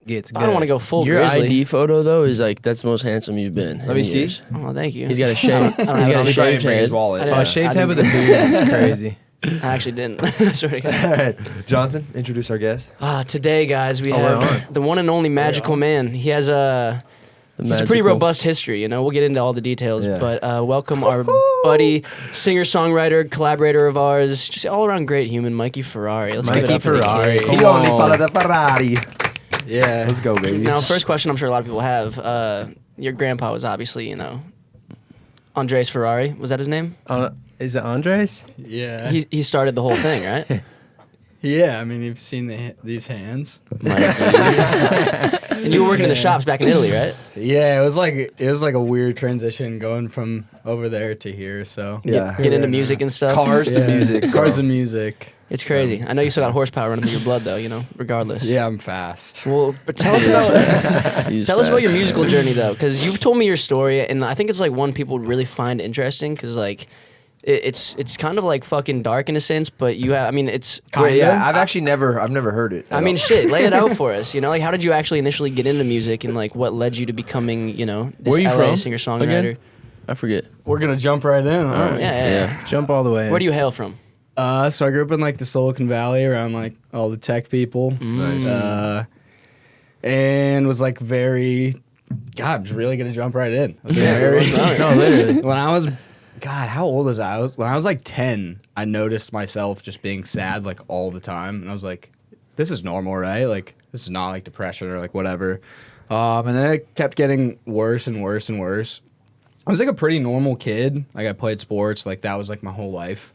gets good. I don't want to go full Your grizzly. ID photo though is like that's the most handsome you've been. Let me see. Oh, thank you. He's got a shave. He's I don't have it got on a me. shaved Bring his head. wallet. I Oh, shaved I head with a didn't- beard is crazy. I actually didn't. I swear to God. All right, Johnson, introduce our guest. Today, guys, we we're have the one and only magical man. He has a pretty robust history. You know, we'll get into all the details. Yeah. But welcome our buddy, singer, songwriter, collaborator of ours, just all around great human, Mikey Ferrari. Let's give it Mikey up for the Ferrari. king. He only followed the Ferrari. Yeah. Let's go, baby. Now, first question I'm sure a lot of people have. Your grandpa was obviously, Andres Ferrari. Was that his name? Is it Andres? Yeah. He started the whole thing, right? Yeah, I mean, you've seen these hands. And you were working in the shops back in Italy, right? Yeah, it was like a weird transition going from over there to here. So Yeah. Get into music and stuff. Cars to Yeah. music. cars and music. It's crazy. I know you still got horsepower running through your blood, though. Regardless. Yeah, I'm fast. Well, but tell us about He's tell us about your fast. musical journey, though, because you've told me your story, and I think it's like one people really find interesting, because like it's kind of like fucking dark in a sense, but you have. I mean, it's. Wait, yeah, I've never heard it. I mean, shit. Lay it out for us. Like, how did you actually initially get into music, and like, what led you to becoming, this Where are you LA from singer-songwriter? again? I forget. We're gonna jump right in. All right. Yeah. Jump all the way. Where do you hail from? So I grew up in like the Silicon Valley around like all the tech people. Nice. And was like very. God, I'm just really gonna jump right in. I was No, literally. When I was, God, how old was I? When I was like 10, I noticed myself just being sad like all the time, and I was like, "This is normal, right? Like, this is not like depression or like whatever." And then it kept getting worse and worse and worse. I was like a pretty normal kid. Like I played sports. Like that was like my whole life.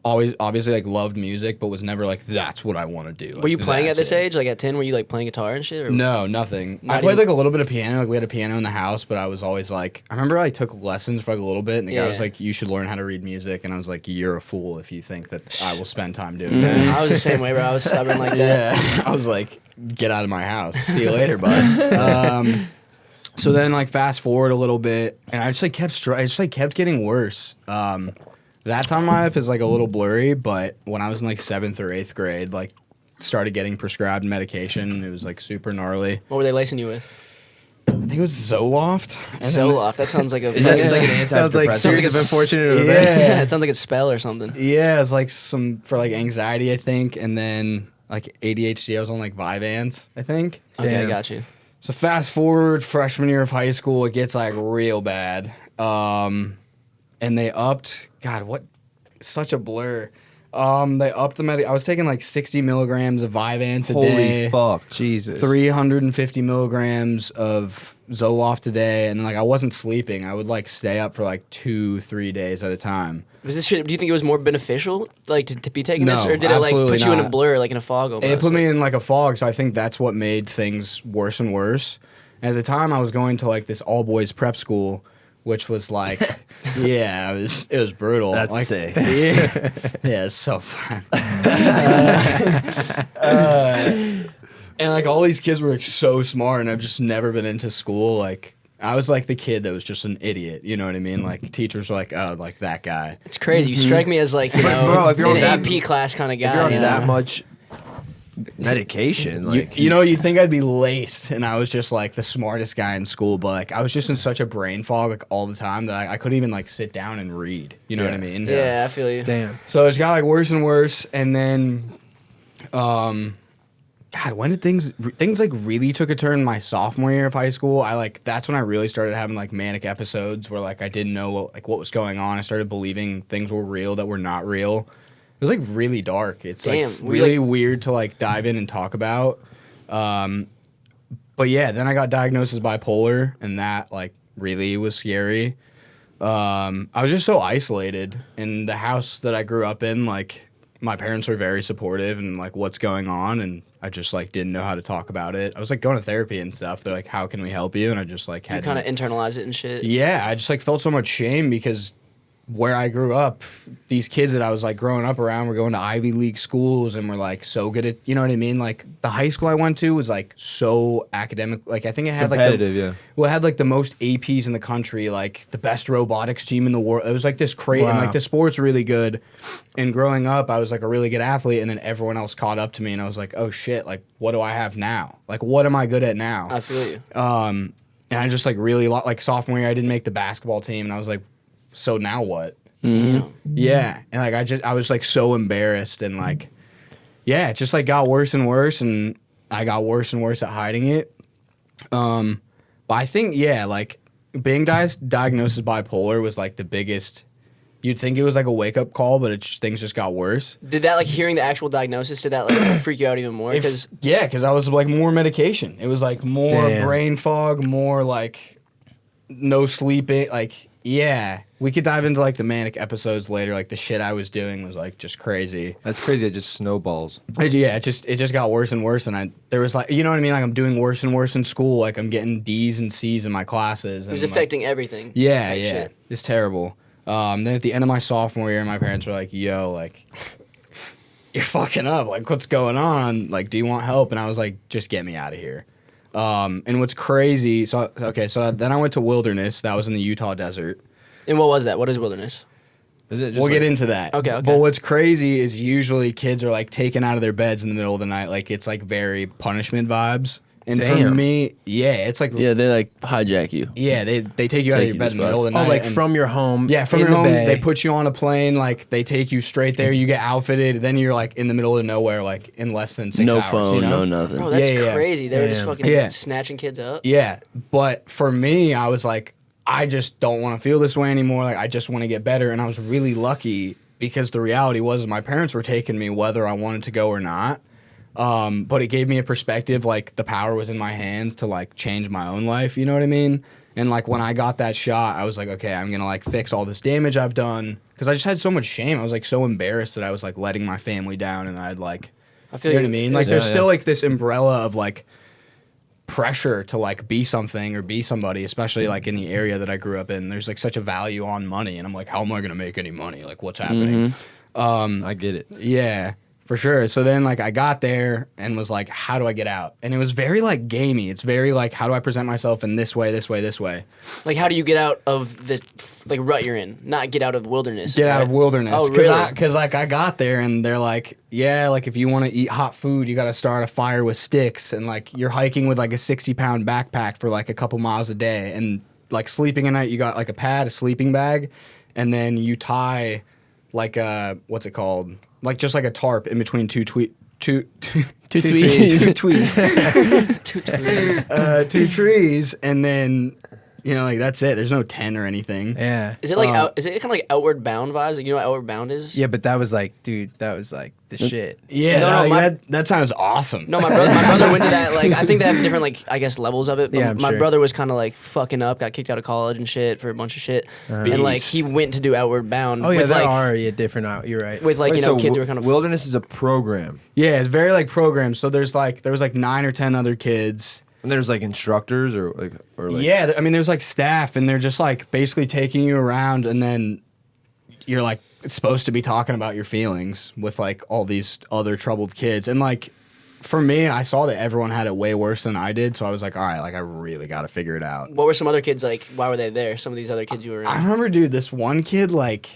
Always, obviously, like loved music, but was never like that's what I want to do. Were you Like, playing at that's this it. age? Like at 10, were you like playing guitar and shit? Or? No, nothing. Not I played even- like a little bit of piano. Like we had a piano in the house, but I was always like, I remember I took lessons for like a little bit, and the guy was Yeah. like, "You should learn how to read music," and I was like, "You're a fool if you think that I will spend time doing that." I was the same way, bro. I was stubborn like that. Yeah, I was like, "Get out of my house. See you later, bud." So then, like, fast forward a little bit, and I just like kept getting worse. That time in my life is like a little blurry, but when I was in like 7th or 8th grade, like, started getting prescribed medication. It was like super gnarly. What were they lacing you with? I think it was Zoloft. And then- Zoloft. That sounds like a. Is that just like an Sounds like antidepressant? series of unfortunate Yeah. events. Yeah, it sounds like a spell or something. Yeah, it's like some for like anxiety, I think, and then like ADHD. I was on like Vyvanse, I think. Okay, Damn. I got you. So fast forward freshman year of high school, it gets like real bad. And they upped, God, what, such a blur. They upped the I was taking like 60 milligrams of Vyvanse a day. Holy fuck. Jesus. 350 milligrams of Zoloft a day, and like I wasn't sleeping. I would like stay up for like 2-3 days at a time. Was this shit? Do you think it was more beneficial, like to be taking this, No, or did it like absolutely put you in a not. blur, like in a fog? Almost? It put me in like a fog, so I think that's what made things worse and worse. And at the time, I was going to like this all boys prep school, which was like, yeah, it was brutal. That's like, sick. Yeah, yeah, it's so fun. And like all these kids were like so smart, and I've just never been into school. Like I was like the kid that was just an idiot. You know what I mean? Like teachers were like, oh, like that guy. It's crazy. You strike me as like bro, if you're an on that- AP class kind of guy. If you're on you know? that much medication, like You think I'd be laced, and I was just like the smartest guy in school, but like I was just in such a brain fog like all the time that I couldn't even like sit down and read. You know what I mean? Yeah, I feel you. Damn. So it's got like worse and worse, and then, God, when did things like really took a turn my sophomore year of high school? That's when I really started having like manic episodes where like I didn't know what was going on. I started believing things were real that were not real. It was like really dark. It's Damn, like were you, really weird to like dive in and talk about. But yeah, then I got diagnosed as bipolar, and that like really was scary. I was just so isolated in the house that I grew up in. Like my parents were very supportive and like what's going on, and I just like didn't know how to talk about it. I was like going to therapy and stuff. They're like, "How can we help you?" And I just like You had kind of internalize it and shit. yeah, I just like felt so much shame because where I grew up, these kids that I was like growing up around were going to Ivy League schools and were like so good at, you know what I mean? Like the high school I went to was like so academic. Like I think it had Competitive, like yeah. well, it had like the most APs in the country, like the best robotics team in the world. It was like this crazy, and Wow. like the sport's really good. And growing up, I was like a really good athlete, and then everyone else caught up to me, and I was like, oh shit, like what do I have now? Like what am I good at now? I feel you. And I just like really like sophomore year, I didn't make the basketball team, and I was like, so now what? Yeah, and like I was like so embarrassed, and like, yeah, it just like got worse and worse, and I got worse and worse at hiding it. But I think like being diagnosed as bipolar was like the biggest. You'd think it was like a wake up call, but things just got worse. Did that like hearing the actual diagnosis? Did that like freak you out even more? Because Because I was like more medication. It was like more Damn. brain fog, more like no sleeping. Like we could dive into like the manic episodes later. Like the shit I was doing was like just crazy. That's crazy. It just snowballs. It just got worse and worse, and there was like, you know what I mean? Like I'm doing worse and worse in school. Like I'm getting D's and C's in my classes. it was and, affecting everything. Yeah, Like, yeah, shit. it's terrible. Then at the end of my sophomore year, my parents were like, "Yo, like you're fucking up. Like what's going on? Like do you want help?" And I was like, "Just get me out of here." And what's crazy? So then I went to Wilderness. That was in the Utah desert. And what was that? What is wilderness? Is it just We'll like, get into that. Okay. But what's crazy is usually kids are like taken out of their beds in the middle of the night. Like it's like very punishment vibes. And for Damn. me, it's like Yeah, they like hijack you. they take you out of Take your you bed to in the middle of the Oh, night. like and- from your home. from in your the home. bay. They put you on a plane. Like they take you straight there. You get outfitted. Then you're like in the middle of nowhere, like in less than 6 No hours. phone, you know? no nothing. Bro, that's Yeah. crazy. They were just Damn. fucking Yeah. snatching kids up. Yeah, but for me, I was like, I just don't want to feel this way anymore. Like I just want to get better. And I was really lucky because the reality was my parents were taking me whether I wanted to go or not. But it gave me a perspective, like the power was in my hands to like change my own life. You know what I mean? And like when I got that shot, I was like, okay, I'm gonna like fix all this damage I've done because I just had so much shame. I was like so embarrassed that I was like letting my family down, and I'd like, I feel you know what I mean? Like Yeah, there's yeah. still like this umbrella of like pressure to like be something or be somebody, especially like in the area that I grew up in. There's like such a value on money, and I'm like, how am I gonna make any money? Like what's happening? I get it. Yeah, for sure. So then like I got there and was like, how do I get out? And it was very like gamey. It's very like, how do I present myself in this way, this way, this way? Like, how do you get out of the like rut you're in? Not get out of the wilderness. Get out of right? Wilderness. Oh, really? Because like I got there and they're like, yeah, like if you want to eat hot food, you got to start a fire with sticks, and like you're hiking with like a 60-pound backpack for like a couple miles a day, and like sleeping at night, you got like a pad, a sleeping bag, and then you tie like a what's it called? Like just like a tarp in between two tweets. Two tweets. two trees, and then you know like that's it. There's no tent or anything. Yeah. Is it like is it kind of like Outward Bound vibes? Like you know what Outward Bound is? Yeah, but that was like, dude, that was like the shit. Yeah, No, my- that sounds awesome. No, my brother went to that. Like, I think they have different, like, I guess levels of it. But Yeah, I'm my sure. brother was kind of like fucking up, got kicked out of college and shit for a bunch of shit, and like Beast. he went to do Outward Bound. Oh yeah, with, there like, are different out. You're right. with like Wait, you know so kids who were kind of Wilderness is a program, Yeah, it's very like programmed. So there was like 9 or 10 other kids. and there's like instructors or like Yeah, I mean there's like staff, and they're just like basically taking you around, and then you're like supposed to be talking about your feelings with like all these other troubled kids. And like for me, I saw that everyone had it way worse than I did, so I was like, all right, like I really got to figure it out. What were some other kids like? Why were they there? Some of these other kids you were in. I remember, dude, this one kid like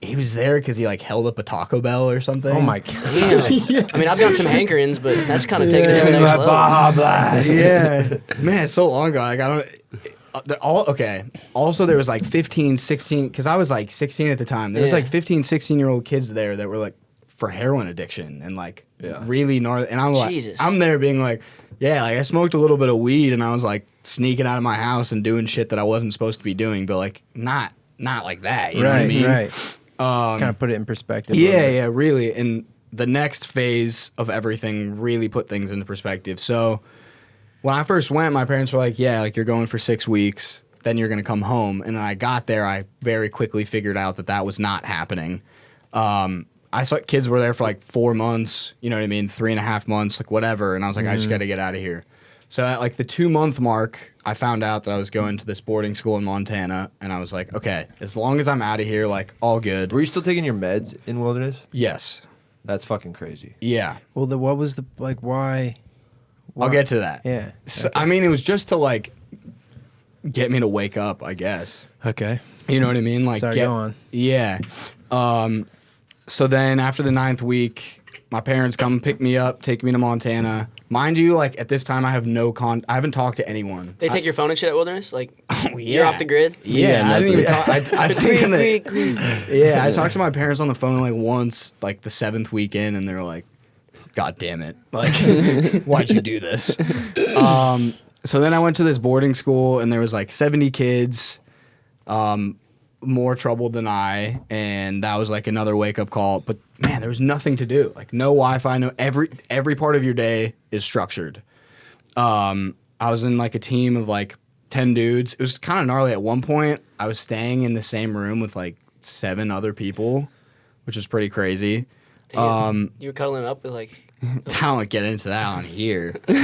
he was there because he like held up a Taco Bell or something. Oh my god. Damn. I mean, I've got some hankerings, but that's kind of taking it to the next level. Yeah, man, it's so long ago. Like I don't. Okay. Also, there was like 15, 16, because I was like 16 at the time. There was Yeah. like 15, 16-year-old kids there that were like for heroin addiction and like Yeah. really gnarly. And I'm like, Jesus. I'm there being like, yeah, like I smoked a little bit of weed and I was like sneaking out of my house and doing shit that I wasn't supposed to be doing, but like not like that. You know what I mean? Right. Kind of put it in perspective. a little Yeah, bit. yeah, really. And the next phase of everything really put things into perspective. So when I first went, my parents were like, yeah, like you're going for 6 weeks, then you're going to come home. And when I got there, I very quickly figured out that that was not happening. I saw kids were there for like 4 months, you know what I mean? 3.5 months, like whatever. And I was like, I just got to get out of here. So at like the 2-month mark, I found out that I was going to this boarding school in Montana, and I was like, okay, as long as I'm out of here, like all good. Were you still taking your meds in wilderness? Yes. That's fucking crazy. Yeah. Well, what was the like? Why? I'll get to that. Yeah. So, I mean, it was just to like get me to wake up, I guess. Okay. You know what I mean? Like, Sorry, go on. Yeah. So then after the 9th week, my parents come pick me up, take me to Montana. Mind you, like at this time, I have I haven't talked to anyone. They take your phone and shit at Wilderness? Like, Oh, you're off the grid? Yeah, I didn't even talk. I think in the, Green. yeah, I talked to my parents on the phone like once, like the 7th weekend, and they're like, "God damn it! Like, why'd you do this?" So then I went to this boarding school, and there was like 70 kids, more troubled than I, and that was like another wake up call. But man, there was nothing to do. Like no Wi-Fi, no every part of your day is structured. I was in like a team of like 10 dudes. It was kind of gnarly at one point. I was staying in the same room with like 7 other people, which was pretty crazy. Damn. You were cuddling up with like... I don't want to get into that on here. But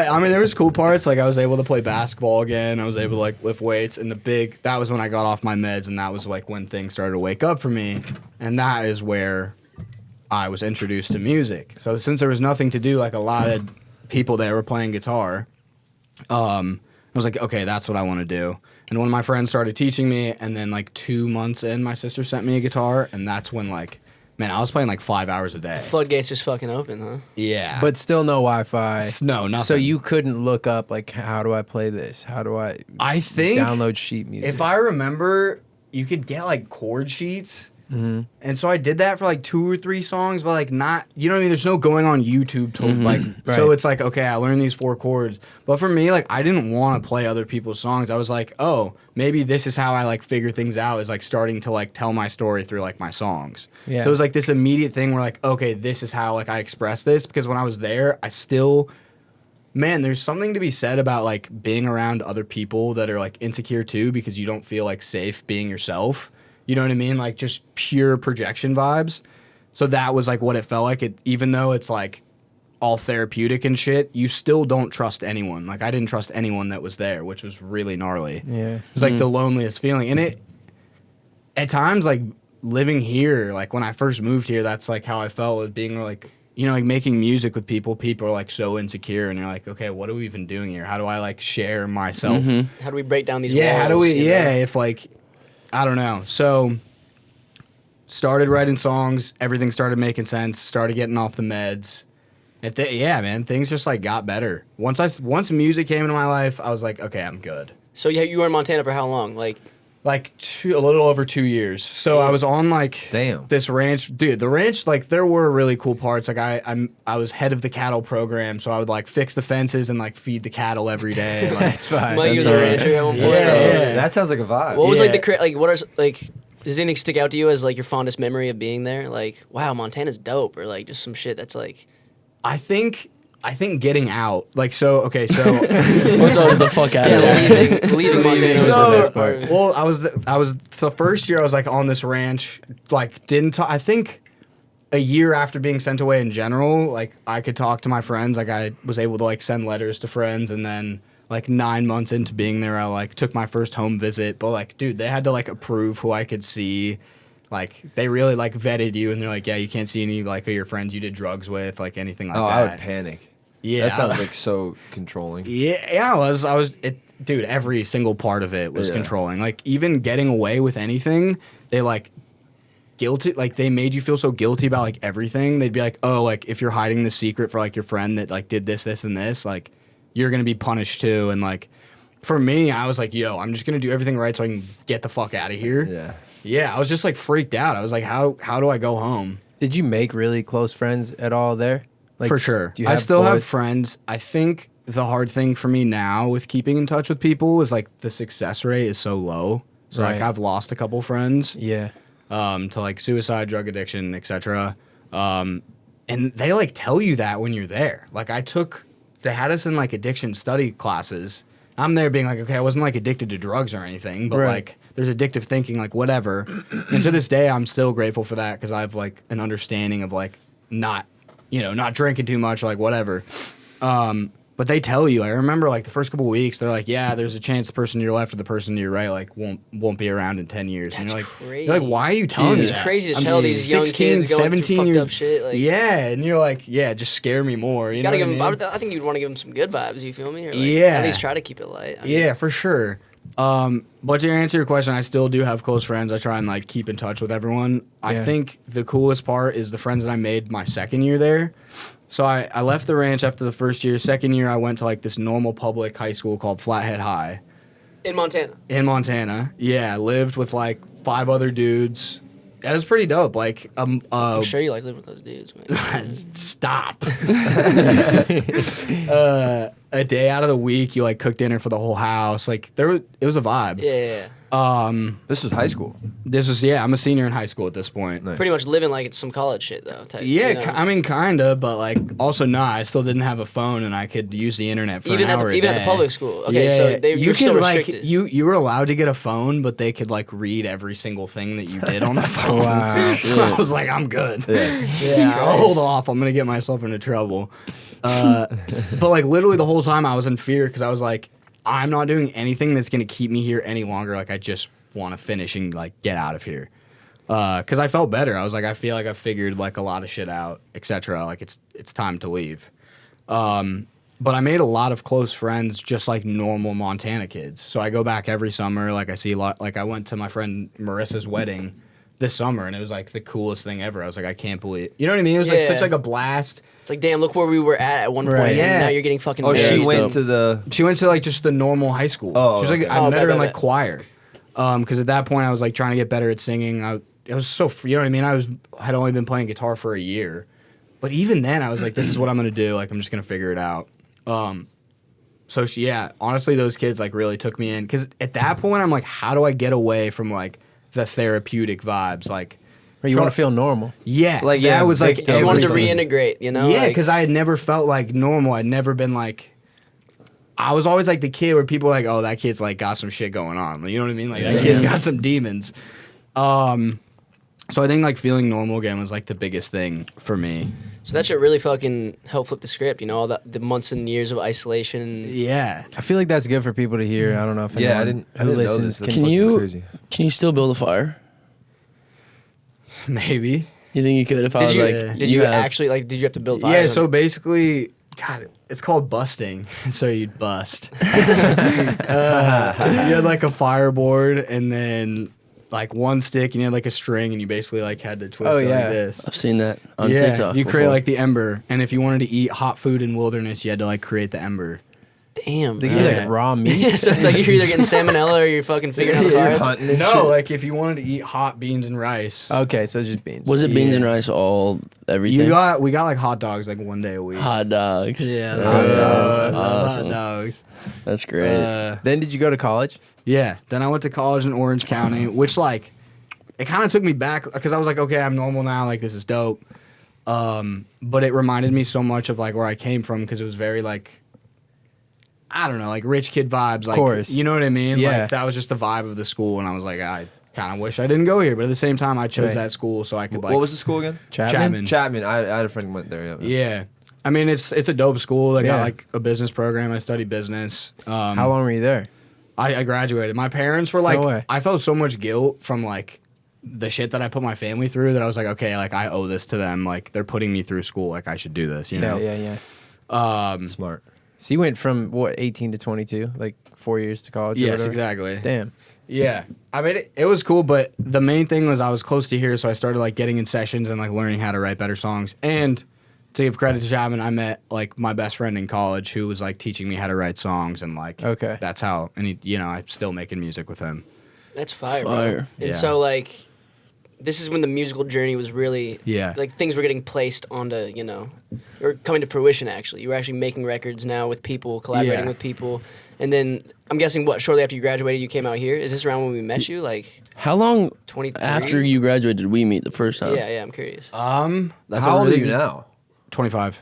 I mean, there was cool parts. Like I was able to play basketball again. I was able to like lift weights. And that was when I got off my meds. And that was like when things started to wake up for me. And that is where I was introduced to music. So since there was nothing to do, like a lot of people there were playing guitar, I was like, okay, that's what I want to do. And one of my friends started teaching me, and then like 2 months in, my sister sent me a guitar, and that's when like, man, I was playing like 5 hours a day. Floodgates just fucking open, huh? Yeah. But still no Wi-Fi. No, nothing. So you couldn't look up like, how do I play this? How do I think download sheet music? if I remember, you could get like chord sheets. Mm-hmm. And so I did that for like 2 or 3 songs, but like not, you know what I mean? There's no going on YouTube to like, Right. So it's like, okay, I learned these 4 chords. But for me, like, I didn't want to play other people's songs. I was like, oh, maybe this is how I like figure things out, is like starting to like tell my story through like my songs. Yeah. So it was like this immediate thing where like, okay, this is how like I express this. Because when I was there, I still, man, there's something to be said about like being around other people that are like insecure too, because you don't feel like safe being yourself. You know what I mean? Like just pure projection vibes. So that was like what it felt like. Even though it's like all therapeutic and shit, you still don't trust anyone. Like I didn't trust anyone that was there, which was really gnarly. Yeah. It was like the loneliest feeling. And it, at times, like living here, like when I first moved here, that's like how I felt with being like, you know, like making music with people. People are like so insecure, and you're like, okay, what are we even doing here? How do I like share myself? How do we break down these Yeah, walls? how do we? you know? Yeah, if like, I don't know. So started writing songs. Everything started making sense. Started getting off the meds. Yeah, man, things just like got better. Once music came into my life, I was like, okay, I'm good. So you were in Montana for how long? Like A little over 2 years. So I was on like this ranch, dude. The ranch, like there were really cool parts. Like I was head of the cattle program, so I would like fix the fences and like feed the cattle every day. Like, That's fine. Mikey was a rancher at one point. Yeah. That sounds like a vibe. What was like Yeah. what are like? Does anything stick out to you as like your fondest memory of being there? Like, wow, Montana's dope, or like just some shit that's like. I think getting out. Like so. Okay, so. What's always the fuck out of there? leaving Montana was the best part. Well, I was the first year I was like on this ranch, like didn't talk. I think a year after being sent away in general, like I could talk to my friends. Like I was able to like send letters to friends, and then like 9 months into being there, I like took my first home visit. But like, dude, they had to like approve who I could see. Like they really like vetted you, and they're like, yeah, you can't see any like of your friends you did drugs with, like anything like that. I would panic. Yeah, That sounds like so controlling. Yeah, I was. Dude, every single part of it was controlling. Like even getting away with anything, they like guilty. Like they made you feel so guilty about like everything. They'd be like, oh, like if you're hiding the secret for like your friend that like did this, this, and this, like you're gonna be punished too. And like for me, I was like, yo, I'm just gonna do everything right so I can get the fuck out of here. Yeah. Yeah, I was just like freaked out. I was like, how do I go home? Did you make really close friends at all there? Like, For sure. do you I have still have boys? friends. I think the hard thing for me now with keeping in touch with people is like the success rate is so low. So like Right. I've lost a couple friends Yeah. to like suicide, drug addiction, etc. And they like tell you that when you're there. Like they had us in like addiction study classes. I'm there being like, okay, I wasn't like addicted to drugs or anything, but Right. like there's addictive thinking, like whatever. And to this day, I'm still grateful for that because I have like an understanding of like not not drinking too much, like whatever. But they tell you. I remember like the first couple of weeks, they're like, yeah, there's a chance the person to your left or the person to your right like won't be around in 10 years. That's and you're like, crazy. You're like, why are you telling me It's that? crazy to I'm tell these young 16, kids going 17 through years. fucked up shit. Like, yeah, and you're like, yeah, just scare me more. You gotta know give what I them. mean? I think you'd want to give them some good vibes. You feel me? Or like, Yeah. At least try to keep it light. I mean, Yeah, for sure. But to answer your question, I still do have close friends. I try and like keep in touch with everyone. I Yeah. think the coolest part is the friends that I made my second year there. So I left the ranch after the first year. Second year, I went to like this normal public high school called Flathead High in Montana. in Montana. Yeah, I lived with like 5 other dudes. It was pretty dope. Like, I'm sure you like living with those dudes, man. stop. A day out of the week, you like cook dinner for the whole house. Like it was a vibe. Yeah. This was high school. I'm a senior in high school at this point. Nice. Pretty much living like it's some college shit though. Type, Yeah, you know? I mean, kinda, but like also not. I still didn't have a phone, and I could use the internet for even an at hour the, even a at day. the public school. Okay, so you're still could, like restricted. you were allowed to get a phone, but they could like read every single thing that you did on the phone. Wow. So I was like, I'm good. Yeah, I'll hold off. I'm gonna get myself into trouble. But like literally the whole time I was in fear because I was like, I'm not doing anything that's gonna keep me here any longer. Like I just want to finish and like get out of here. Because I felt better. I was like, I feel like I figured like a lot of shit out, etc. Like it's time to leave. But I made a lot of close friends, just like normal Montana kids. So I go back every summer. Like I see a lot. Like I went to my friend Marissa's wedding this summer, and it was like the coolest thing ever. I was like, I can't believe. You know what I mean? It was like Yeah. such like a blast. It's like, damn, look where we were at one point, Right. and Yeah. now you're getting fucking Oh, married. she went dope. to the. She went to like just the normal high school. Oh, she was like, okay. I Oh, met her bet, in bet, like bet. choir. Because at that point I was like trying to get better at singing. It was so you know what I mean. Had only been playing guitar for a year, but even then I was like, this is what I'm gonna do. Like I'm just gonna figure it out. So honestly, those kids like really took me in because at that point I'm like, how do I get away from like the therapeutic vibes? Like, Or you want to feel normal. yeah, Like, that yeah, was like victim You wanted to everything. reintegrate, you know? Yeah, Like, because I had never felt like normal. I'd never been like. I was always like the kid where people were like, oh, that kid's like got some shit going on. Like, you know what I mean? Like that kid's got some demons. So I think like feeling normal again was like the biggest thing for me. so that shit really fucking helped flip the script, you know? All the months and years of isolation. Yeah. I feel like that's good for people to hear. I don't know if anyone Yeah, I didn't who know listens this. That's can. fucking crazy. Can you still build a fire? Maybe. You think you could if I Did was you, like, did you have- actually, like, did you have to build fire? Yeah, so basically, God, it's called busting. So you'd bust. You had like a fireboard and then like one stick and you had like a string and you basically like had to twist Oh, it yeah. like this. I've seen that on Yeah, TikTok. you create before. like the ember. And if you wanted to eat hot food in wilderness, you had to like create the ember. Damn. They bro. give you Yeah. like raw meat. Yeah, so it's like you're either getting salmonella or you're fucking figuring out the You're fire. hunting and No, shit. like if you wanted to eat hot beans and rice. Okay, so it's just beans. Was it beans Yeah. and rice all everything? We got like hot dogs like one day a week. hot dogs. Yeah, Oh, hot yeah, dogs. that's Hot awesome. dogs. That's great. Then did you go to college? Yeah. Then I went to college in Orange County, which like it kind of took me back because I was like, okay, I'm normal now. Like this is dope. But it reminded me so much of like where I came from because it was very like I don't know, like rich kid vibes. Like, course. you know what I mean? Yeah. Like that was just the vibe of the school, and I was like, I kind of wish I didn't go here, but at the same time, I chose Right. that school so I could like. What was the school again? Chapman? Chapman. I had a friend who went there. Yeah. Yeah. I mean, it's a dope school. They got Yeah. like a business program. I studied business. How long were you there? I graduated. My parents were like, No way. I felt so much guilt from like the shit that I put my family through that I was like, okay, like I owe this to them. Like they're putting me through school. Like I should do this. You know? Yeah. Smart. So you went from what 18 to 22, like 4 years to college. or Yes, whatever? exactly. Damn. Yeah. I mean, it was cool, but the main thing was I was close to here, so I started like getting in sessions and like learning how to write better songs. And to give credit to Chapman, I met like my best friend in college who was like teaching me how to write songs, and like Okay. that's how. And he, I'm still making music with him. That's fire, Fire. bro. And Yeah. so, like, this is when the musical journey was really, Yeah. like, things were getting placed onto, or coming to fruition, actually. You were actually making records now with people, collaborating Yeah. with people. And then, I'm guessing, shortly after you graduated, you came out here? Is this around when we met you? Like, How long 23? after you graduated did we meet the first time? Yeah, I'm curious. That's How a old really are you good- now? 25.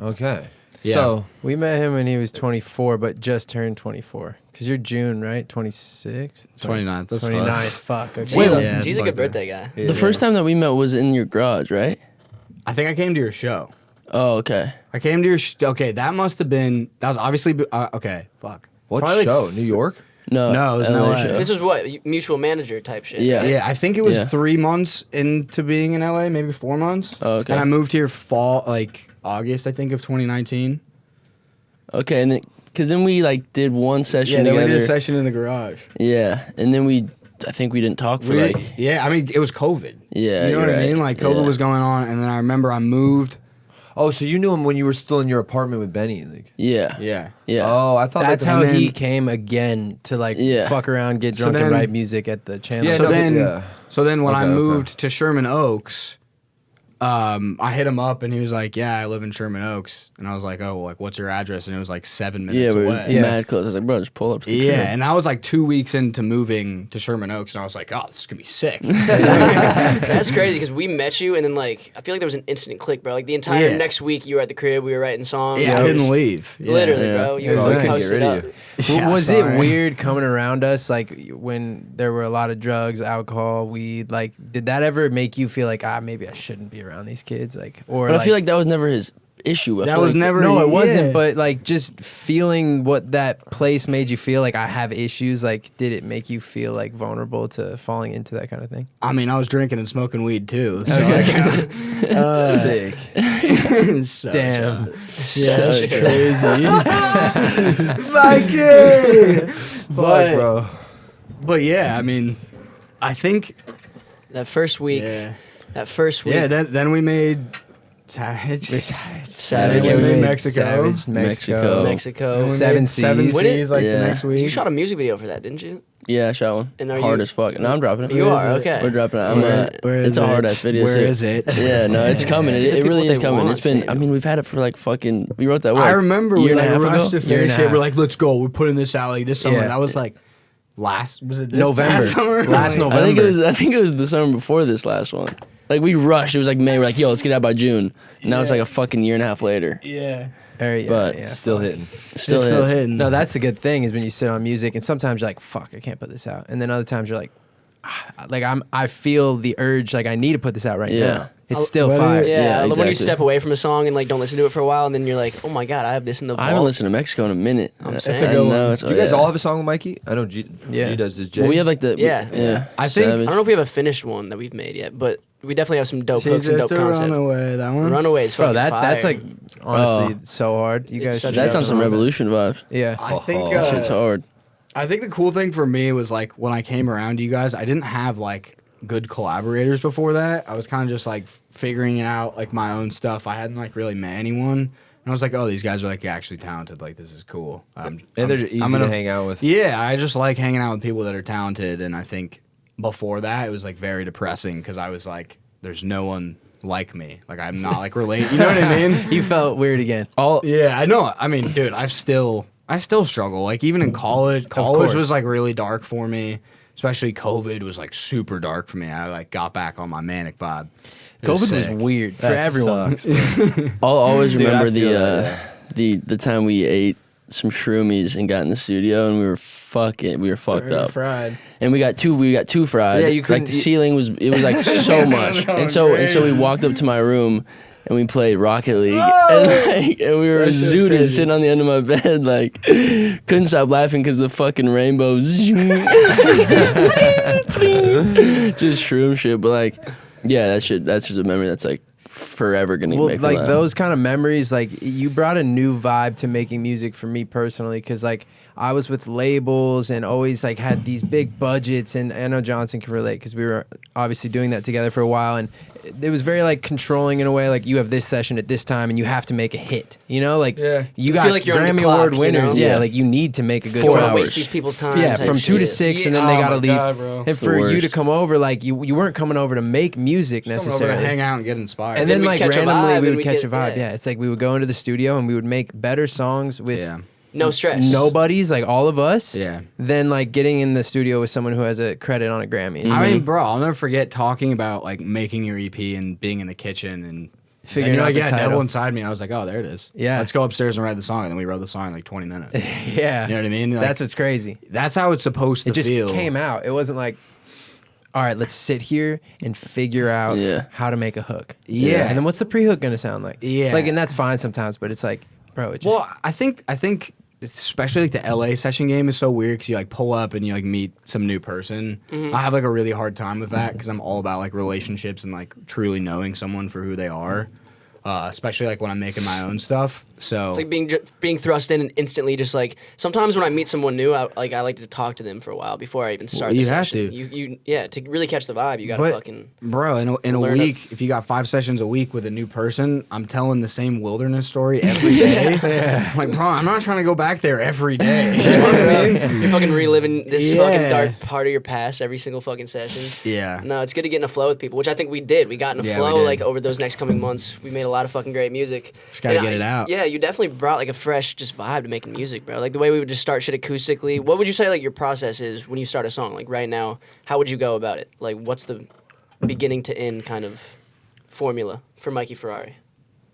Okay. Yeah. So We met him when he was 24, but just turned 24. Because you're June, right? 26th? 29th. That's 29th. close. Fuck. Okay. Wait, Yeah, He's it's a good fucked up. birthday guy. The first time that we met was in your garage, right? I think I came to your show. Oh, okay. I came to your. Okay, that must have been. That was obviously. Okay, fuck. What Probably show? New York? No, No, it was LA LA. show. This was what mutual manager type shit. Yeah. right? Yeah, I think it was Yeah. 3 months into being in LA, maybe 4 months. Oh, okay. And I moved here fall, like August, I think, of 2019. Okay, and then because then we like did one session Yeah, then together. we did a session in the garage. Yeah, and then I think we didn't talk for like. Yeah, I mean, it was COVID. Yeah, You know you're what I right. mean? Like, COVID Yeah. was going on, and then I remember I moved. Oh, so you knew him when you were still in your apartment with Benny? Like. Yeah. Yeah. Yeah. Oh, I thought That's that how and he then- came again to like Yeah. fuck around, get So drunk, and then- write music at the channel. Yeah, So no, then, yeah. when I Okay, okay. moved to Sherman Oaks, I hit him up and he was like, "Yeah, I live in Sherman Oaks," and I was like, "Oh, like, what's your address?" And it was like 7 minutes Yeah, we were away. Yeah. mad close. I was like, bro, just pull up. To the Yeah, crib. and that was like 2 weeks into moving to Sherman Oaks, and I was like, "Oh, this is gonna be sick." That's crazy because we met you and then like I feel like there was an instant click, bro. Like the entire Yeah. next week you were at the crib, we were writing songs. Yeah, I It didn't was- leave. Yeah. Literally, Yeah. bro. You Yeah, were they like couldn't get posted rid up. of you. Yeah, was sorry. it weird coming around us like when there were a lot of drugs, alcohol, weed? Like, did that ever make you feel like maybe I shouldn't be around these kids? Like, or But I feel like that was never his issue. I That feel was like never. no, it wasn't. yeah. But like, just feeling what that place made you feel like I have issues. Like, did it make you feel like vulnerable to falling into that kind of thing? I mean, I was drinking and smoking weed too. So I kinda, Sick. so Damn. Yeah, that's So crazy. Mikey! Fuck, bro. But yeah, I mean, I think. That first week. Yeah. That first week. Yeah, then we made Savage. Savage. Yeah, we made made Mexico. Savage, Mexico. Mexico. Then we Seven made Seven Seas. When did- Seas like Yeah. the next week. You shot a music video for that, didn't you? Yeah, I shot one. And are hard you- as fuck. And I'm dropping it. You Where is are, it? okay. We're dropping it. I'm Where it's is a hard it? ass video. Where too. is it? Yeah, no, it's coming. Give It people really what is they coming. want, It's been. I Samuel. mean, we've had it for like fucking. We wrote that. What, I remember we year and a like half rushed ago? to Year and finish a it. We're half. like, let's go. We're putting this out like this summer. Yeah. That was like was it this November. past summer? Last Like, November. I think it was the summer before this last one. Like we rushed. It was like May. We're like, yo, let's get it out by June. Now it's like a fucking year and a half later. Yeah. Yeah, But yeah. Still hitting. Still, It's still hits. hitting. No, that's the good thing is when you sit on music, and sometimes you're like, "Fuck, I can't put this out," and then other times you're like, I feel the urge, like I need to put this out right Yeah. now. It's still What fire. is- Yeah, Yeah, when you exactly. step away from a song and like don't listen to it for a while, and then you're like, oh my god, I have this in the vault. I haven't listened to Mexico in a minute. That's a good one. Do you guys all have a song with Mikey? I know G Yeah. does. Does Jay? Well, we have like the Yeah. I think- Savage. I don't know if we have a finished one that we've made yet, but we definitely have some dope She's hooks and dope just a concept. runaway. That one. Runaways, Bro, fucking that's fire. like honestly Oh. so hard. You It's guys such should a That's on dope some song. Revolution vibes. Yeah. I think. Oh, Shit's hard. I think the cool thing for me was like when I came around to you guys, I didn't have like good collaborators before that. I was kind of just like figuring out like my own stuff. I hadn't like really met anyone, and I was like, oh, these guys are like actually talented. Like this is cool. and they're just easy I'm gonna- to hang out with. Yeah, I just like hanging out with people that are talented, and I think before that it was like very depressing because I was like, there's no one like me. Like I'm not like related. You know what I mean? You felt weird again. All Yeah, I know. I mean, dude, I still struggle. Like even in college course. was like really dark for me. Especially COVID was like super dark for me. I like got back on my manic vibe. It COVID was sick. weird for That everyone. sucks, bro. I'll always Dude, I remember feel that, the time we ate some shroomies and got in the studio and we were fucked up. Fried. And we got two fried. Yeah, you couldn't like the eat- ceiling was like so much. And so we walked up to my room and we played Rocket League. And we were That's just zooted crazy. sitting on the end of my bed like couldn't stop laughing because the fucking rainbow just shroom shit. But like yeah, that's just a memory that's like forever gonna Well, make me like laugh. those kind of memories, like you brought a new vibe to making music for me personally, because like I was with labels and always like had these big budgets, and I know Johnson can relate because we were obviously doing that together for a while, and it was very like controlling in a way. Like you have this session at this time, and you have to make a hit. You know, like Yeah. you feel got like you're on the Grammy clock, Award you winners. know? Yeah, Yeah. like you need to make a good 4 Don't song. hours. waste these people's time. Yeah, type from 2 to shit. 6, and then Yeah, they oh gotta my leave. God, bro. And It's the for you to worst. come over, like you weren't coming over to make music Come over to necessarily. hang out and get inspired. And Then then we'd like catch a randomly vibe we and would we'd catch get- a vibe. yeah. Yeah, it's like we would go into the studio and we would make better songs with yeah. No stress. nobodies, like all of us. Yeah. Than like getting in the studio with someone who has a credit on a Grammy. It's I like, mean, bro, I'll never forget talking about like making your EP and being in the kitchen and Figuring you're out like, the yeah, title. Devil Inside Me. I was like, oh, there it is. Yeah. Let's go upstairs and write the song. And then we wrote the song in like 20 minutes. yeah, You know what I mean? Like, that's what's crazy. that's how it's supposed to It just feel. came out. It wasn't like, all right, let's sit here and figure out how to make a hook. Yeah. And then what's the pre-hook gonna sound like? Yeah. Like, and that's fine sometimes, but it's like, bro, it just Well, I think especially like the LA session game is so weird because you like pull up and you like meet some new person. I have like a really hard time with that because I'm all about like relationships and like truly knowing someone for who they are. Especially like when I'm making my own stuff. So It's like being thrust in and instantly just like sometimes when I meet someone new, I like to talk to them for a while before I even start. you the have session. to. To really catch the vibe, you gotta But, fucking. bro, in a learn week, if you got 5 sessions a week with a new person, I'm telling the same wilderness story every day. I'm like, bro, I'm not trying to go back there every day. You know what I mean? You're fucking reliving this fucking Yeah. dark part of your past every single fucking session. Yeah. No, it's good to get in a flow with people, which I think we did. We got in a Yeah, we flow did. like over those next coming months. We made a lot of fucking great music. Just gotta And get it out. Yeah, you definitely brought like a fresh just vibe to making music, bro. Like the way we would just start shit acoustically. What would you say like your process is when you start a song? Like right now, how would you go about it? Like what's the beginning to end kind of formula for Mikey Ferrari?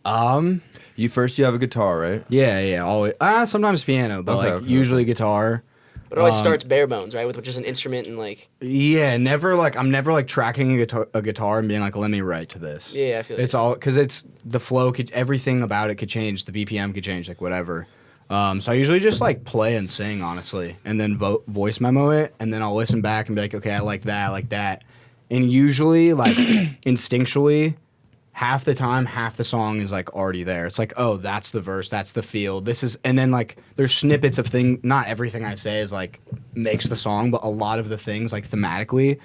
You have a guitar, right? Yeah, always. Sometimes piano, but Okay, like okay, usually guitar. But it always starts bare bones, right? With just an instrument and like. Yeah, I'm never like tracking a guitar and being like, let me write to this. Yeah, I feel it's all because it's the flow. Everything about it could change. The BPM could change, like whatever. So I usually just like play and sing, honestly, and then voice memo it, and then I'll listen back and be like, okay, I like that, and usually like instinctually. Half the time, half the song is like already there. It's like, oh, that's the verse, that's the feel. This is, and then like there's snippets of thing. Not everything I say is like makes the song, but a lot of the things like thematically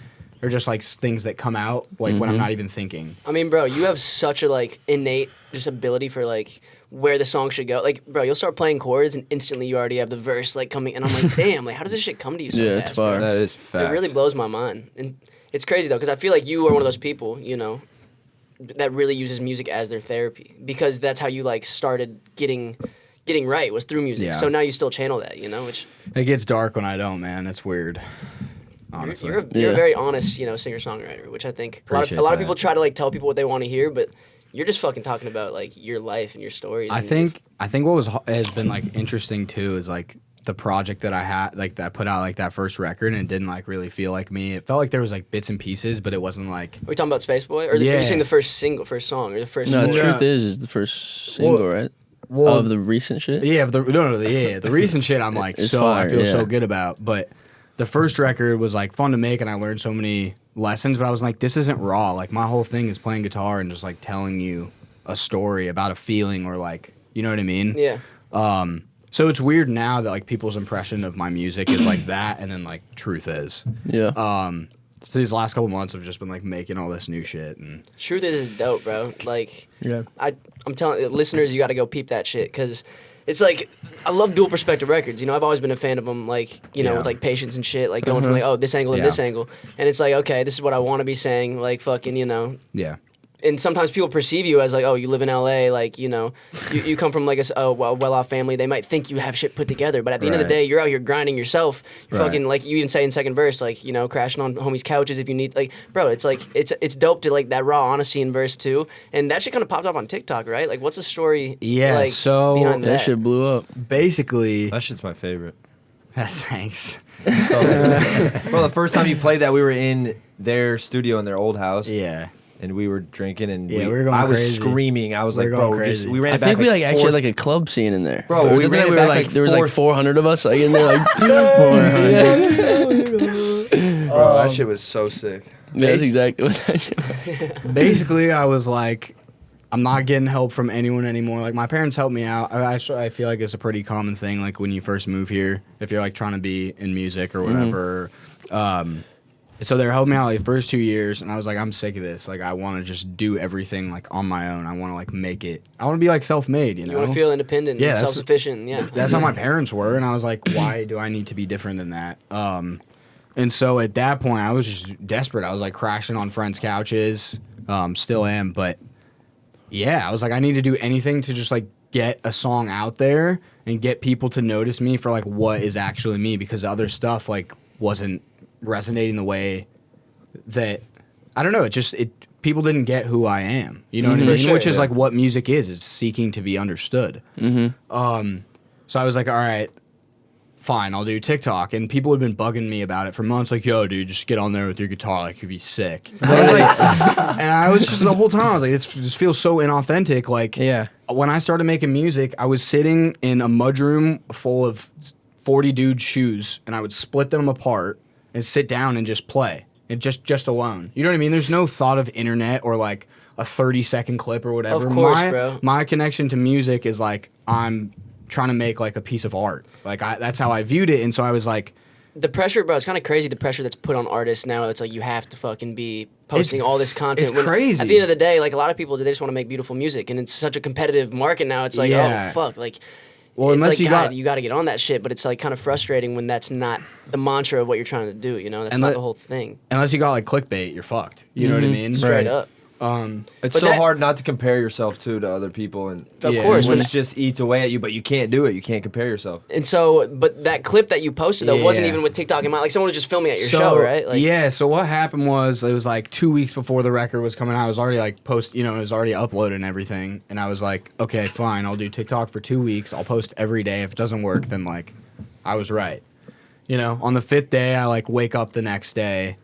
are just like things that come out like when I'm not even thinking. I mean, bro, you have such a like innate just ability for like where the song should go. Like, bro, you'll start playing chords and instantly you already have the verse like coming, and I'm like, damn, like how does this shit come to you so Yeah, fast? it's fire. That is fact. It really blows my mind, and it's crazy though because I feel like you are one of those people, you know, that really uses music as their therapy because that's how you like started getting right was through music. Yeah. So now you still channel that, you know, which It gets dark when I don't, man. It's weird. Honestly. you're a Yeah. very honest, you know, singer-songwriter, which I think a lot Appreciate of that. people try to like tell people what they want to hear, but you're just fucking talking about like your life and your stories. I and think what has been like interesting too is like the project that I had, like that I put out like that first record, and it didn't like really feel like me. It felt like there was like bits and pieces, but it wasn't like. Are we talking about Space Boy, or are Yeah. you saying the first song, or the first? No, the full- truth is the first single, right? Well, Of the recent shit. Yeah, but the recent shit I'm like It's I fire, feel so yeah. good about. But the first record was like fun to make, and I learned so many lessons. But I was like, this isn't raw. Like my whole thing is playing guitar and just like telling you a story about a feeling, or like, you know what I mean? Yeah. So it's weird now that like people's impression of my music is like that, and then like truth is. Yeah. So these last couple months I've just been like making all this new shit, and Truth is dope, bro. Like, Yeah. I'm telling listeners, you got to go peep that shit because it's like I love dual perspective records. You know, I've always been a fan of them. Like, you know, Yeah. with like Patience and shit, like going from like this angle and Yeah. this angle, and it's like okay, this is what I want to be saying. Like fucking, you know. yeah. And sometimes people perceive you as like, oh, you live in LA, like, you know, you come from like a well-off family. They might think you have shit put together, but at the end of the Right. day, you're out here grinding yourself. You're Right. fucking like you even say in second verse, like, you know, crashing on homies' couches if you need, like, bro, it's like it's dope to like that raw honesty in verse 2, and that shit kind of popped off on TikTok, right? Like, what's the story? Yeah, like, so- behind that that shit blew up. Basically, That shit's my favorite. thanks. So, well, the first time you played that, we were in their studio in their old house. Yeah. And we were drinking, and Yeah, we were going I was crazy. screaming. I was We like, were going bro, crazy. we ran I it back think we like actually four- had like a club scene in there. Bro, we Wasn't ran it? it We back were like like there was like 400 of us like in there like. Bro, that shit was so sick. Yeah, that's exactly what that shit was. Basically, I was like, I'm not getting help from anyone anymore. Like, my parents helped me out. I feel like it's a pretty common thing, like, when you first move here, if you're, like, trying to be in music or whatever. So they were helping me out, like, the first 2 years, and I was like, I'm sick of this. Like, I want to just do everything, like, on my own. I want to, like, make it. I want to be, like, self-made, you know? you want to feel independent, Yeah, and that's- self-sufficient. Yeah, That's how my parents were, and I was like, why do I need to be different than that? And so at that point, I was just desperate. I was like crashing on friends' couches, still am, but yeah, I was like, I need to do anything to just like get a song out there and get people to notice me for like what is actually me, because the other stuff like wasn't resonating the way that, I don't know, people didn't get who I am, you know what I mean? sure, Which is yeah. like what music is seeking to be understood. So I was like, all right, fine, I'll do TikTok. And people had been bugging me about it for months, like, yo, dude, just get on there with your guitar, like, you'd be sick. And I was just, the whole time, I was like, this just feels so inauthentic. Like, Yeah. when I started making music, I was sitting in a mudroom full of 40 dudes' shoes, and I would split them apart and sit down and just play. And just alone. You know what I mean? There's no thought of internet or like a 30-second clip or whatever. Of course, bro. My connection to music is like I'm trying to make like a piece of art. Like that's how I viewed it. And so I was like, The pressure, bro, it's kind of crazy, the pressure that's put on artists now. It's like you have to fucking be posting all this content. It's crazy. At the end of the day, like a lot of people, they just want to make beautiful music. And it's such a competitive market now. It's like, Yeah. oh, fuck. Like, well, it's unless like, you God, got you got to get on that shit. But it's like kind of frustrating when that's not the mantra of what you're trying to do, you know? That's And not let- the whole thing. unless you got like clickbait, you're fucked. You know what I mean? Straight Right. up. It's But so that- hard not to compare yourself to other people, and Of Yeah. course. when When, it just eats away at you, but you can't do it. You can't compare yourself. and so, but that clip that you posted, though, wasn't Yeah. even with TikTok in mind. Like, someone was just filming at your show, right? Like, yeah, so what happened was it was like 2 weeks before the record was coming out. I was already like it was already uploaded and everything. And I was like, okay, fine, I'll do TikTok for 2 weeks. I'll post every day. If it doesn't work, then like I was right. You know, on the 5th day, I like wake up the next day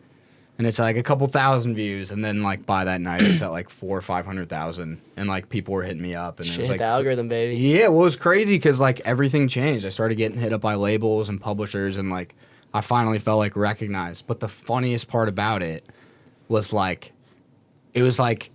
and it's like a couple thousand views. And then like by that night, it's at like 400,000 or 500,000. And like people were hitting me up. And it shit, was like, the algorithm, baby. yeah, well, it was crazy because like everything changed. I started getting hit up by labels and publishers, and like I finally felt like recognized. But the funniest part about it was like, it was like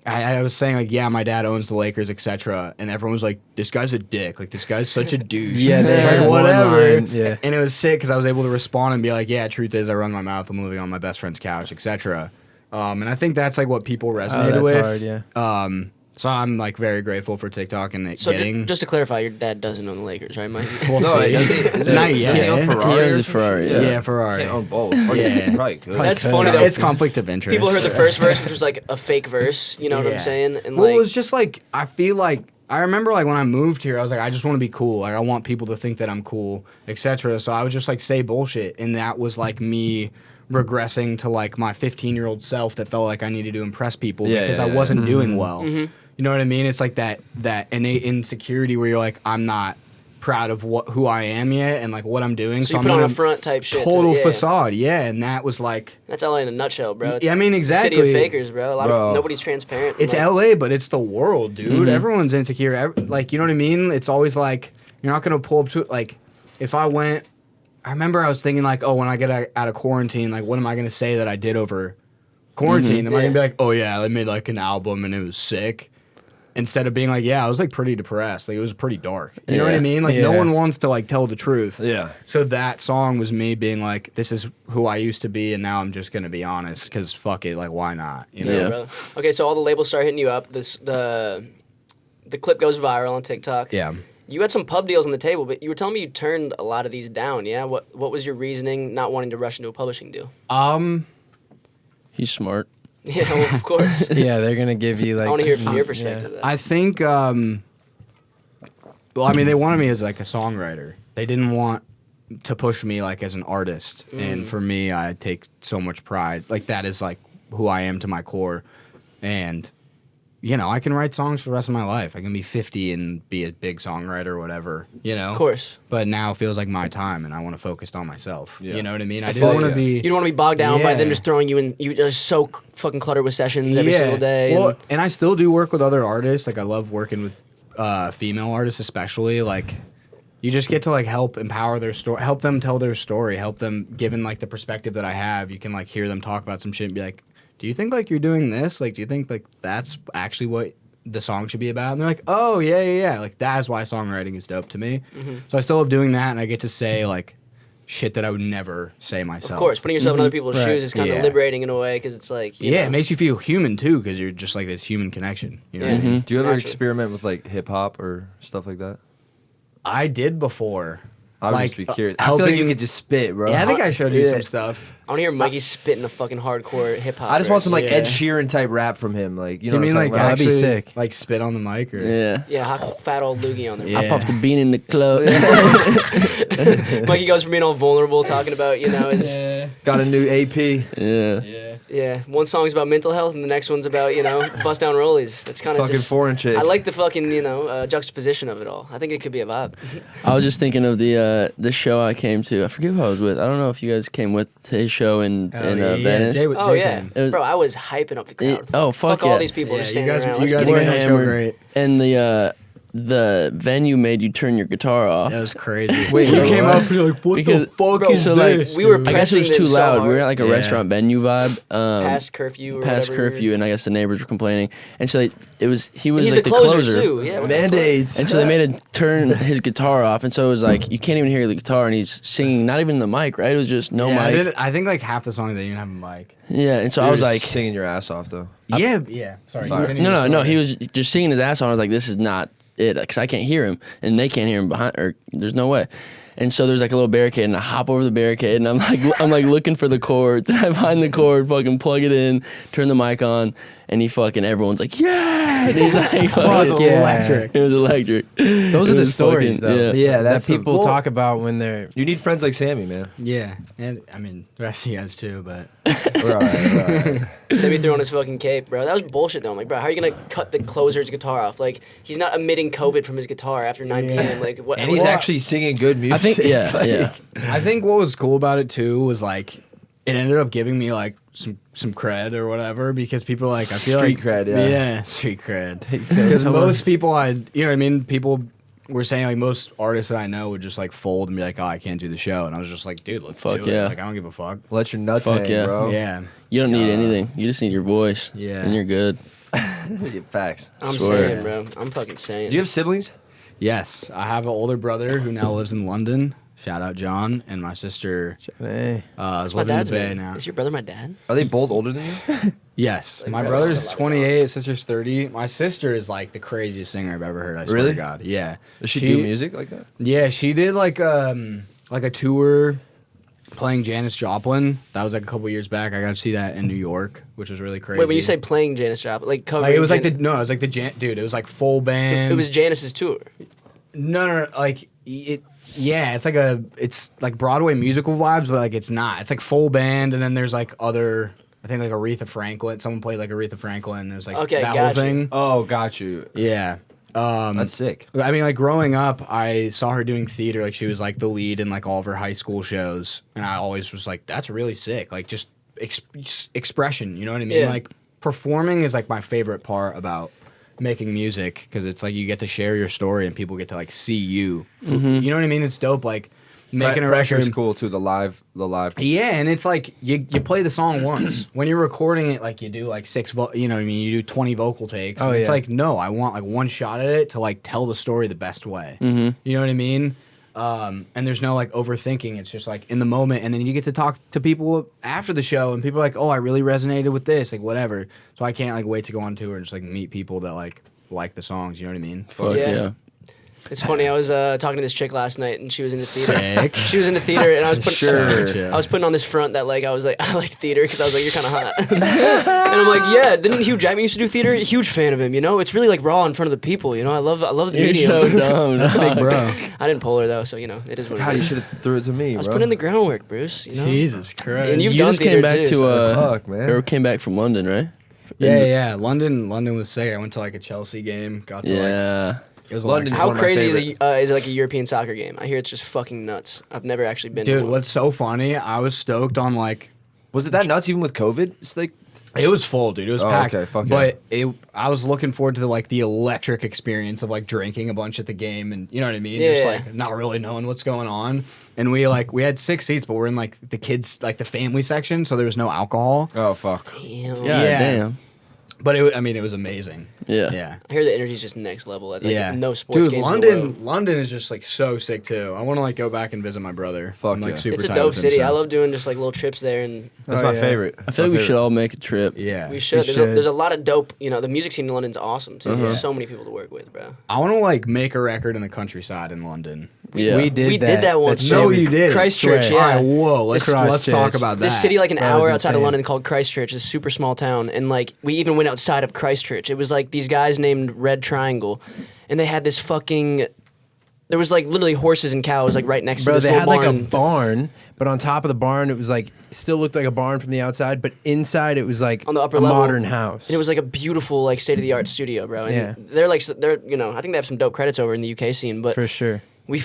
I was saying like, yeah, my dad owns the Lakers, etc. And everyone was like, this guy's a dick. Like this guy's such a douche. Yeah, they Like, had one whatever. line, yeah. And it was sick because I was able to respond and be like, yeah, truth is, I run my mouth. I'm living on my best friend's couch, etc. And I think that's like what people resonated that's with. hard, yeah. So I'm like very grateful for TikTok and it So getting. just to clarify, your dad doesn't own the Lakers, right, Mike? We'll No, see. is it- Not is yet. it a He Ferrari owns or a some Ferrari. shit? Yeah, Ferrari. Can't own both. Or Yeah. probably could. That's could. funny, though. It's conflict of interest. People heard the first verse, which was like a fake verse. You know what I'm Yeah. saying? And Well, like, it was just like I feel like I remember like when I moved here, I was like, I just want to be cool. Like I want people to think that I'm cool, etc. So I would just like say bullshit, and that was like me regressing to like my 15-year-old self that felt like I needed to impress people Yeah, because yeah, I yeah. wasn't doing well. Mm-hmm. You know what I mean? It's like that innate insecurity where you're like, I'm not proud of who I am yet and like what I'm doing. so you I'm put on gonna a front type shit. total yeah. facade, yeah. And that was like. That's LA in a nutshell, bro. It's Yeah, I mean, the city of exactly. fakers, bro. A lot Bro. of nobody's transparent. It's like, LA, but it's the world, dude. Everyone's insecure. Like, you know what I mean? It's always like, you're not going to pull up to it. Like, if I remember I was thinking, like, oh, when I get out of quarantine, like, what am I going to say that I did over quarantine? Am I going to be like, oh, yeah, I made, like, an album and it was sick? Instead of being like, yeah, I was, like, pretty depressed. Like, it was pretty dark. You know what I Yeah. mean? Like, no Yeah. one wants to, like, tell the truth. Yeah. So that song was me being like, this is who I used to be, and now I'm just going to be honest, because fuck it, like, why not? You know? Yeah, Yeah. brother. Okay, so all the labels start hitting you up. The clip goes viral on TikTok. Yeah. You had some pub deals on the table, but you were telling me you turned a lot of these down. Yeah. What was your reasoning not wanting to rush into a publishing deal? He's smart. Yeah, well, of course. Yeah, they're gonna give you like. I want to hear it from your yeah. perspective. though. I think, well, I mean, they wanted me as like a songwriter. They didn't want to push me like as an artist. And for me, I take so much pride. Like that is like who I am to my core. And, you know, I can write songs for the rest of my life. I can be 50 and be a big songwriter or whatever, you know? Of course. But now it feels like my time and I want to focus on myself. Yeah. You know what I mean? I fuck didn't want to yeah. be. You don't want to be bogged down by them Yeah. just throwing you in. You just so fucking cluttered with sessions every single day. Well, and- and I still do work with other artists. Like I love working with female artists, especially. Like you just get to like help empower their story, help them tell their story, help them. Given like the perspective that I have, you can like hear them talk about some shit and be like, "Do you think like you're doing this? Like, do you think like that's actually what the song should be about?" And they're like, "Oh yeah, yeah, yeah." Like that is why songwriting is dope to me. So I still love doing that, and I get to say like shit that I would never say myself. of course, putting yourself in other people's Right. shoes is kind of Yeah. liberating in a way because it's like, you Yeah, know, it makes you feel human too, because you're just like this human connection. You know what I Yeah. mean? Do you ever Naturally. experiment with like hip hop or stuff like that? I did before. I would Like, just be curious. I feel like you helping- could just spit, bro. Yeah, I think I showed you Yeah. some stuff. I want to hear Mikey spitting a fucking hardcore hip hop. I just want some like Yeah. Ed Sheeran type rap from him. Like you Do know you mean what I'm like talking about? That'd be actually sick. like spit on the mic or? Yeah. Yeah, hot fat old loogie on there. Yeah. I popped a bean in the club. Mikey goes from being all vulnerable, talking about his Got a new AP. Yeah. One song's about mental health and the next one's about bust down rollies. That's kind of Fucking just. foreign chick. I like the fucking juxtaposition of it all. I think it could be a vibe. I was just thinking of the show I came to. I forget who I was with. I don't know if you guys came with to his show in Venice. Oh yeah, It was- bro, I was hyping up the crowd. Oh, fuck all yeah. these people Yeah, just you standing guys, around. you Let's guys get We're made that show hammered. great. And the venue made you turn your guitar off. That was crazy. Wait, you what? came up and you're like, what Because- the fuck Bro, is so, like, this? we were dude? I guess it was pressing too them so loud. We were hard. at like a Yeah. restaurant venue vibe. past curfew. Or Past whatever. curfew, and I guess the neighbors were complaining. And so he was And he's like the the closer too. Yeah, what the fuck? Mandates. And so they made him turn his guitar off, and so it was like you can't even hear the guitar, and he's singing not even the mic, right? It was just no Yeah, mic. I think like half the songs they didn't have a mic. Yeah, and so You I was were like, singing your ass off though. Yeah. Sorry. continue your no. story. He was just singing his ass off. I was like, this is not it, because I can't hear him, and they can't hear him behind, or there's no way. And so there's like a little barricade, and I hop over the barricade, and I'm like looking for the chords, and I find the chord, fucking plug it in, turn the mic on, and everyone's like, yeah, and he's like, It was Fuck yeah. electric. it was electric. Those It are the was stories, fucking- though. yeah. Yeah, that's that people well, talk about when they're. You need friends like Sammy, man. Yeah, and I mean the rest of you guys too, but We're all right. We're all right. Sammy threw on his fucking cape, bro. That was bullshit though. I'm like, bro, how are you gonna cut the closer's guitar off? Like, he's not emitting COVID from his guitar after 9 p.m. Like, what? And he's what- actually singing good music. I think, yeah. I think what was cool about it too was like it ended up giving me like some cred or whatever because people like I feel Street like cred, yeah. street cred Take because Someone- most people you know what I mean people were saying like most artists that I know would just like fold and be like, oh, I can't do the show, and I was just like, dude, let's Fuck do yeah. it. Like I don't give a fuck. Let your nuts Fuck hang, yeah. bro. Yeah. You don't need anything. You just need your voice. Yeah. And you're good. Facts. I'm Swear. saying, bro. I'm fucking saying. Do you have siblings? Yes, I have an older brother who now lives in London. Shout out John, and my sister Hey. is my living in the dad's Bay name. now. Is your brother my dad? Are they both older than you? Yes, my bro, brother's that's a lot of 28, sister's 30. My sister is like the craziest singer I've ever heard. I swear Really? to God. Yeah. Does she do music like that? Yeah, she did like a tour playing Janis Joplin. That was like a couple years back. I got to see that in New York, which was really crazy. Wait, when you say playing Janis Joplin, like covering, like it was like Jan- it was like dude. It was like full band. it was Janis's tour. no, like it. Yeah, it's like Broadway musical vibes, but like it's not. It's like full band, and then there's like other. I think like Aretha Franklin. Someone played like Aretha Franklin. There's like Okay, that got whole you. thing. Oh, got you. Yeah. That's sick. I mean, like growing up, I saw her doing theater. Like she was like the lead in like all of her high school shows, and I always was like, "That's really sick." Like just expression, you know what I mean? Yeah. Like performing is like my favorite part about making music because it's like you get to share your story and people get to like see you. You know what I mean? It's dope. Like making a Pressure's record. cool too. The live. Yeah, and it's like you play the song once. When you're recording it, like you do like you know what I mean? You do 20 vocal takes. Oh, and it's yeah. like, no, I want like one shot at it to like tell the story the best way. You know what I mean? And there's no like overthinking. It's just like in the moment, and then you get to talk to people after the show, and people are like, oh, I really resonated with this, like whatever. So I can't like wait to go on tour and just like meet people that like the songs. You know what I mean? Fuck Yeah. yeah. It's funny. I was talking to this chick last night, and she was in the theater. Sick. She was in the theater, and I was putting. Sure. I was putting on this front that like I was like I liked theater because I was like you're kind of hot, and I'm like yeah. Didn't Hugh Jackman used to do theater? Huge fan of him. You know, it's really like raw in front of the people. You know, I love the You're medium. so dumb. That's big, dog. bro. I didn't pull her though, so you know it is what God, it you is. should have threw it to me, I was bro. putting in the groundwork, Bruce. You know. Jesus Christ. And you've You done just came theater back too, to so- Fuck, man. or came back from London, right? Yeah. London was sick. I went to like a Chelsea game. Got to like. Yeah. It was London's electric. How one of my crazy favorite. is it like a European soccer game? I hear it's just fucking nuts. I've never actually been. to Dude, one. what's so funny? I was stoked on like Was it that nuts even with COVID? It's like it was full, dude. It was Oh, packed. okay, fuck yeah. but I was looking forward to like the electric experience of like drinking a bunch at the game and you know what I mean? Yeah, Just yeah. like not really knowing what's going on. And we had 6 seats, but we're in like the kids like the family section, so there was no alcohol. oh fuck. Damn. Yeah. Yeah. Damn. But it was amazing. Yeah. Yeah. I hear the energy's just next level. Like, Yeah. No sports Dude, games in the world. London is just like so sick too. I want to like go back and visit my brother. Fuck I'm like yeah. super It's a tight dope with him, city. so- I love doing just like little trips there, and That's Oh, my yeah. favorite. I feel like we should all make a trip. Yeah. we should. should. There's a lot of dope. You know, the music scene in London's awesome too. There's so many people to work with, bro. I want to like make a record in the countryside in London. Yeah. We did We that. did that once. That's No, famous. you did. Christchurch, Swear. yeah. All right, whoa, let's Christchurch. talk about that. This city, like an That was hour outside of insane. London, called Christchurch. It's a super small town, and like we even went outside of Christchurch. It was like these guys named Red Triangle, and they had this fucking. There was like literally horses and cows like right next to Bro, this they little had like a barn. barn, but on top of the barn, it was like still looked like a barn from the outside, but inside it was like On the upper a level. modern house. And it was like a beautiful, like state of the art studio, bro. And Yeah. they're you know, I think they have some dope credits over in the UK scene, but for sure. we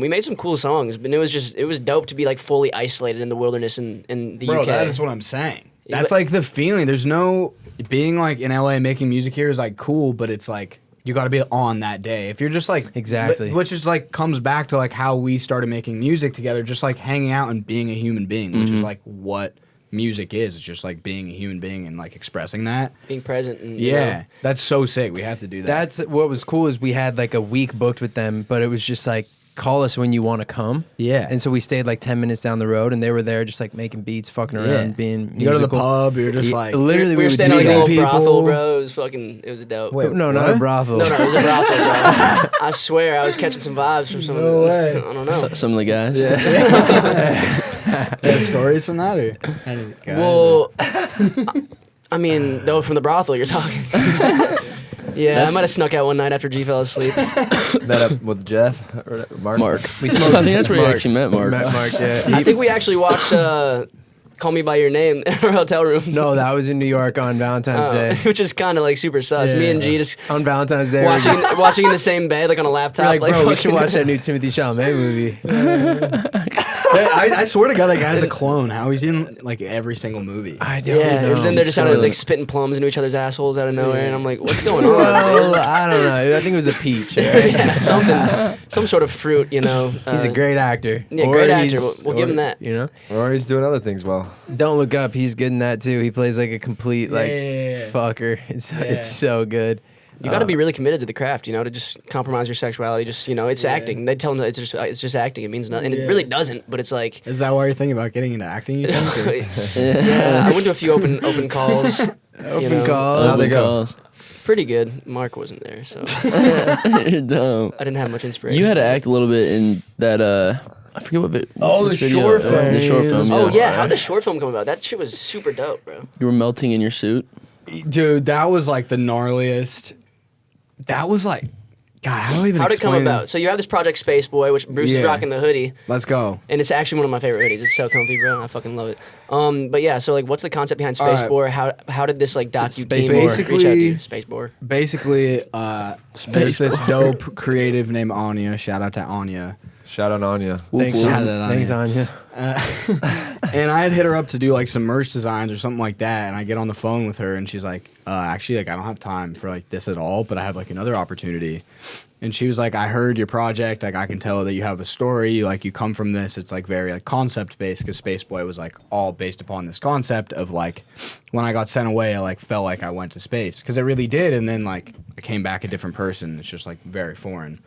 made some cool songs, but it was dope to be like fully isolated in the wilderness in the Bro, UK. that is what I'm saying. Yeah, That's but- like the feeling. There's no being like in LA making music here is like cool, but it's like you got to be on that day. If you're just like Exactly. which is like comes back to like how we started making music together, just like hanging out and being a human being, which is like what music is. It's just like being a human being and like expressing that. being present and you Yeah, know, that's so sick. We have to do that. That's what was cool is we had like a week booked with them, but it was just like call us when you want to come. Yeah. And so we stayed like 10 minutes down the road, and they were there just like making beats, fucking around, being you go to the musical. pub, you're just like Literally, we were would staying do at like a that. little brothel, people. bro. It was dope. Wait, No, not a what? brothel. No, it was a brothel, bro. I swear, I was catching some vibes from some of No the. way. I don't know. Some of the guys. There's stories from that or Well, I mean, though, from the brothel you're talking. Yeah, I might have snuck out one night after G fell asleep. Met up with Jeff or Mark. Mark. We smoked. I think that's where you Mark. actually met Mark. Mark, yeah. I think we actually watched "Call Me by Your Name" in our hotel room. No, that was in New York on Valentine's Day. Which is kind of like super sus. Me and G just On Valentine's Day. we're just- watching in the same bed, like on a laptop. we're like, bro, we should fucking- watch that new Timothy Chalamet movie. I swear to God, that guy's a clone. How he's in like every single movie. I don't Yeah, know. and then they're just out of Really? like spitting plums into each other's assholes out of nowhere, and I'm like, what's going on? Well, I don't know. I think it was a peach. Right? Yeah, some sort of fruit, you know. He's a great actor. yeah, Or great actor. he's- We'll give or, him that. You know, Or he's doing other things well. Don't Look Up. He's good in that too. He plays like a complete like Yeah. fucker. It's so good. You got to be really committed to the craft, you know, to just compromise your sexuality. Just it's acting. They tell them that it's just acting. It means nothing, and it really doesn't. But it's like, Is that why you're thinking about getting into acting? You think? or- yeah, I went to a few open calls. Open calls. How'd they Open go? calls. Pretty good. Mark wasn't there, so You're dumb. I didn't have much inspiration. You had to act a little bit in that. I forget what. Oh, the which video- short film. The short film. Oh Yeah. yeah, how'd the short film come about? That shit was super dope, bro. You were melting in your suit. Dude, that was like the gnarliest. That was like, God, how do I even How'd it come explain about? So you have this project Space Boy, which Bruce is Yeah. rocking the hoodie, Let's go. and it's actually one of my favorite hoodies. It's so comfy, bro. I fucking love it. But yeah, so like, what's the concept behind Space Alright. Boy? How did this like docu Space team Boy. reach out to you? Basically- Space Boy? Basically, there's this dope creative named Anya. Shout out to Anya. Shout out Anya. Thanks, Shout Anya. out Thanks, Anya. Anya. And I had hit her up to do like some merch designs or something like that. And I get on the phone with her and she's like, actually, like I don't have time for like this at all, but I have like another opportunity. And she was like, I heard your project. Like I can tell that you have a story. Like you come from this. It's like very like concept based because Space Boy was like all based upon this concept of like when I got sent away, I like felt like I went to space because it really did. And then like I came back a different person. It's just like very foreign.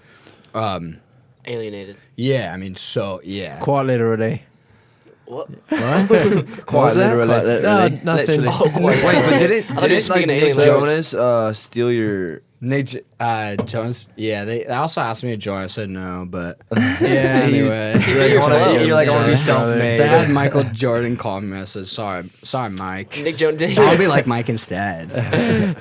Alienated. Yeah, I mean, so yeah. Quite literally. What? Quite literally. No, nothing. Literally. Oh, quite Wait, but I thought he was didn't like speaking Nick alien Jonas steal your? Nate Jonas, yeah, they also asked me to join. I said no, but Yeah. anyway. You're like, I want to be Yeah. self-made. They had Michael Jordan call me. I said, sorry, Mike. Nick Jones. I'll be like Mike instead.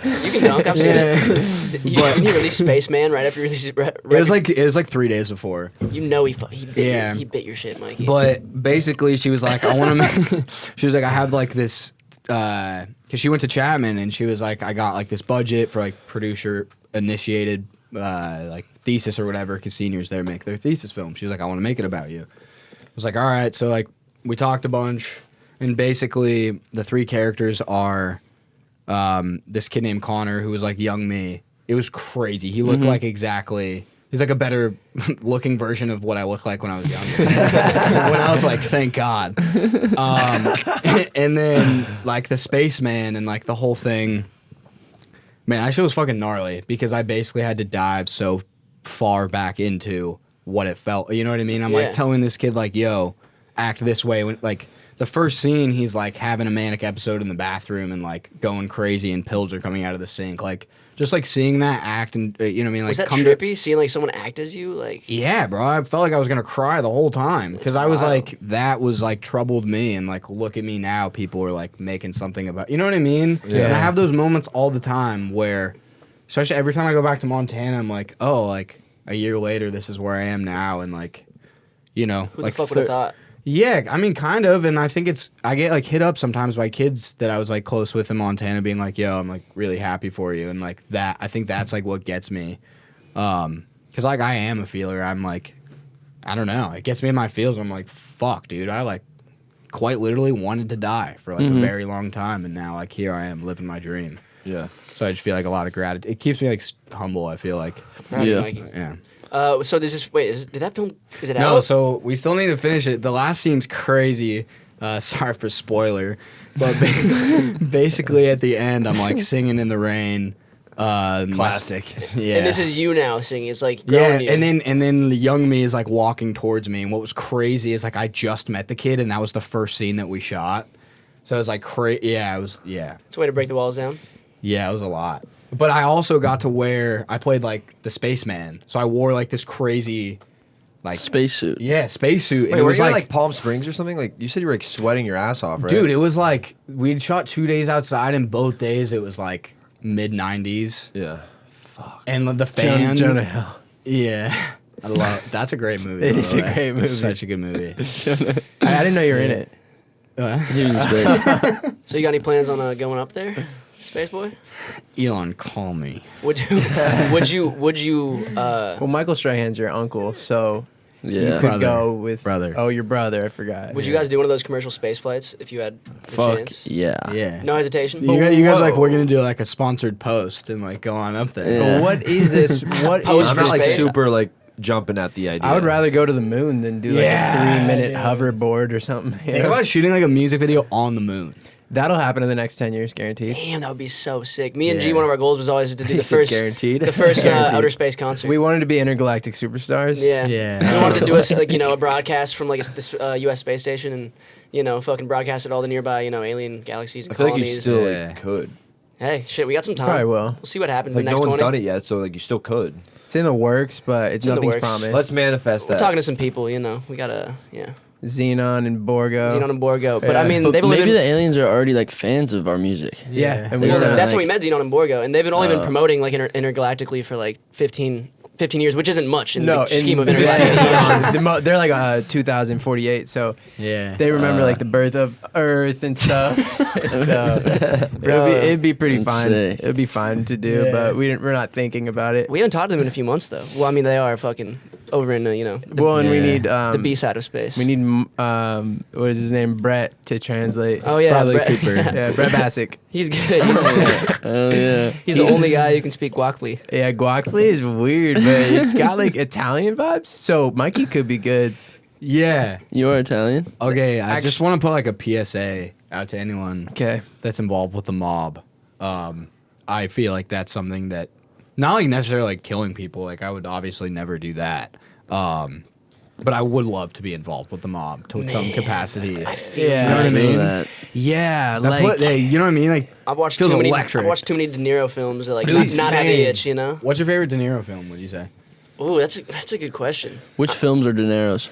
You can dunk. I've seen it. Didn't you release Spaceman right after you released It was like 3 days before. You know he bit Yeah. he bit your shit, Mikey. But basically, she was like, I want to make. She was like, I have like this, because she went to Chapman and she was like, I got like this budget for like producer initiated like thesis or whatever, because seniors there make their thesis film. She was like, I want to make it about you. I was like, all right. So like we talked a bunch, and basically the three characters are this kid named Connor who was like young me. It was crazy. He looked like exactly. He's like a better looking version of what I looked like when I was younger. When I was like, thank God. And then like the spaceman and like the whole thing. Man, that shit was fucking gnarly because I basically had to dive so far back into what it felt. You know what I mean? I'm Yeah. like telling this kid like, yo, act this way. When like the first scene, he's like having a manic episode in the bathroom and like going crazy, and pills are coming out of the sink. Like just like seeing that act, and you know what I mean. Like Was that trippy? Seeing like someone act as you, like. Yeah, bro. I felt like I was gonna cry the whole time because I was like, that was like troubled me, and like, look at me now. People are like making something about, you know what I mean? Yeah. And I have those moments all the time where, especially every time I go back to Montana, I'm like, oh, like a year later, this is where I am now, and like, you know, Who like the fuck would have thought? Yeah, I mean, kind of, and I think I get like hit up sometimes by kids that I was like close with in Montana, being like, "Yo, I'm like really happy for you," and like that. I think that's like what gets me, because like I am a feeler. I'm like, I don't know, it gets me in my feels. I'm like, fuck, dude, I like quite literally wanted to die for like a very long time, and now like here I am living my dream. Yeah. So I just feel like a lot of gratitude. It keeps me like humble. I feel like, Proud of you, Yeah. Mikey. yeah. So there's this. Wait, did that film? Is it No, out? so we still need to finish it. The last scene's crazy. Sorry for spoiler, but basically at the end, I'm like singing in the rain. Classic. Yeah. And this is you now singing. It's like yeah, growing you. and then the young me is like walking towards me, and what was crazy is like I just met the kid, and that was the first scene that we shot. So it was like Yeah, it was. Yeah, It's a way to break the walls down. yeah, it was a lot. But I also got to wear. I played like the spaceman, so I wore like this crazy, like Spacesuit. yeah, spacesuit. Wait, And it were was you like like Palm Springs or something? Like you said, you were like sweating your ass off, right? dude, it was like we'd shot 2 days outside, and both days it was like mid 90s, Yeah. and the fan. Jonah Hill. Yeah, I love. That's a great movie. It by is the a way. great movie. Such a good movie. I didn't know you were in it. He was great. So you got any plans on going up there, Space Boy? Elon, call me. Would you? Would you? Well, Michael Strahan's your uncle, so you Yeah. could Brother. go with Brother. Oh, your brother. I forgot. Would you guys do one of those commercial space flights if you had the Fuck chance? yeah. Yeah. No hesitation. You guys like Whoa. we're gonna do like a sponsored post and like go on up there. Yeah. But what is this? What Post is I'm for not like space. super like jumping at the idea. I would rather go to the moon than do like Yeah, a 3-minute dude. hoverboard or something. you Think know? about shooting like a music video on the moon. That'll happen in the next 10 years, guaranteed. Damn, that would be so sick. Me and G, Yeah. one of our goals was always to do He the said first, guaranteed. the first Guaranteed. outer space concert. We wanted to be intergalactic superstars. yeah, Yeah. We wanted to do a broadcast from like this U.S. space station and fucking broadcast at all the nearby alien galaxies and I feel like colonies. you still Yeah. like could. Hey, shit, we got some time. Probably will. We'll see what happens Like the no next one's 20. done it yet, so like you still could. It's in the works, but in the nothing's works. promised. Let's manifest We're that. talking to some people, we gotta, Xenon and Borgo. Xenon and Borgo. But I Yeah. mean, But they've only maybe been. the aliens are already like fans of our music. Yeah, and we Well, don't know. That's how like- we met Xenon and Borgo, and they've only been promoting like intergalactically for like 15 years, which isn't much in the scheme of intergalactic. They're like 2048, so Yeah. they remember like the birth of Earth and stuff. So it'd be pretty That's fine. sick. It'd be fine to do, Yeah. but we're not thinking about it. We haven't talked to them in a few months though. Well, I mean, they are fucking over in Well, and we Yeah. need the B side of space. we need what is his name, Brett, to translate. Oh yeah, Bradley Brett, Cooper. Yeah, Brett Bassick. He's good. He's, Oh yeah. he's the only guy who can speak Guacli. Yeah, guacamole is weird, but it's got like Italian vibes. So Mikey could be good. Yeah. You are Italian? Okay, I just want to put like a PSA out to anyone Okay. that's involved with the mob. I feel like that's something that not like necessarily like killing people. Like I would obviously never do that. But I would love to be involved with the mob to some capacity. Yeah, You know what I I feel mean? that. Yeah, That like you know what I mean? Like I've watched feels too many. electric. I've watched too many De Niro films that like Dude, not have the same. itch. What's your favorite De Niro film? Would you say? Ooh, that's a good question. Which films are De Niro's?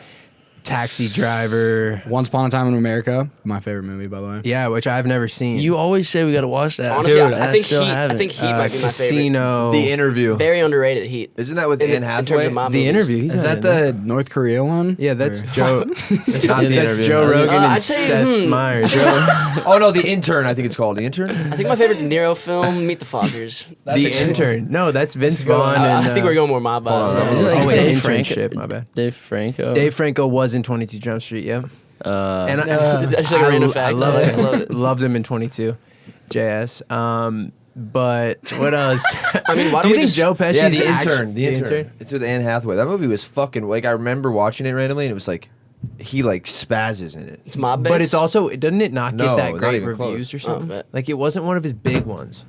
Taxi Driver. Once Upon a Time in America, my favorite movie, by the way. Yeah, which I've never seen. You always say we gotta watch that. Honestly, Dude, I think still Heat. I haven't. think Heat might be my favorite. Casino. The Interview. Very underrated Heat. Isn't that with In, Anne in Hathaway? terms of mob The movies. Interview. He's Is not that in the North Korea one? Yeah, that's Or- Joe. It's not The That's Interview. Joe Rogan and I'd say, Seth Meyers. Oh no, The Intern. I think it's called The Intern. I think my favorite De Niro film, Meet the Fockers. The Intern. No, that's Vince Vaughn. I and, think we're going more mob vibes. Hold on. though. Isn't it like Oh, wait, Dave Internship, Franco? my bad. Dave Franco. Dave Franco was in 22 Jump Street. Yeah. And That's like a random fact. I loved I him. love it. Loved him in 22. JS. But what else? I mean, why do don't you we think just- Joe Pesci's Yeah, The actu- Intern. The Intern. It's with Anne Hathaway. That movie was fucking like I remember watching it randomly and it was like he like spazzes in it. It's mob based. But it's also doesn't it not get No, that not great even reviews close. or something? bet. Like it wasn't one of his big ones.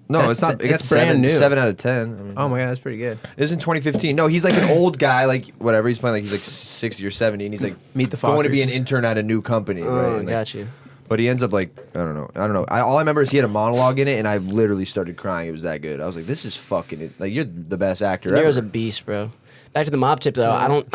No, it's not. It got It's brand seven, new. 7 out of 10. I mean, Oh my god, that's pretty good. it was in 2015. No, he's like an old guy, like whatever. He's playing like he's like 60 or 70, and he's like Meet the going to be Fockers. an intern at a new company. Oh, right? And, like, got you. But he ends up like I don't know. All I remember is he had a monologue in it, and I literally started crying. It was that good. I was like, "This is fucking it. Like you're the best actor De Niro's a ever." beast, bro. Back to the mob tip though. I don't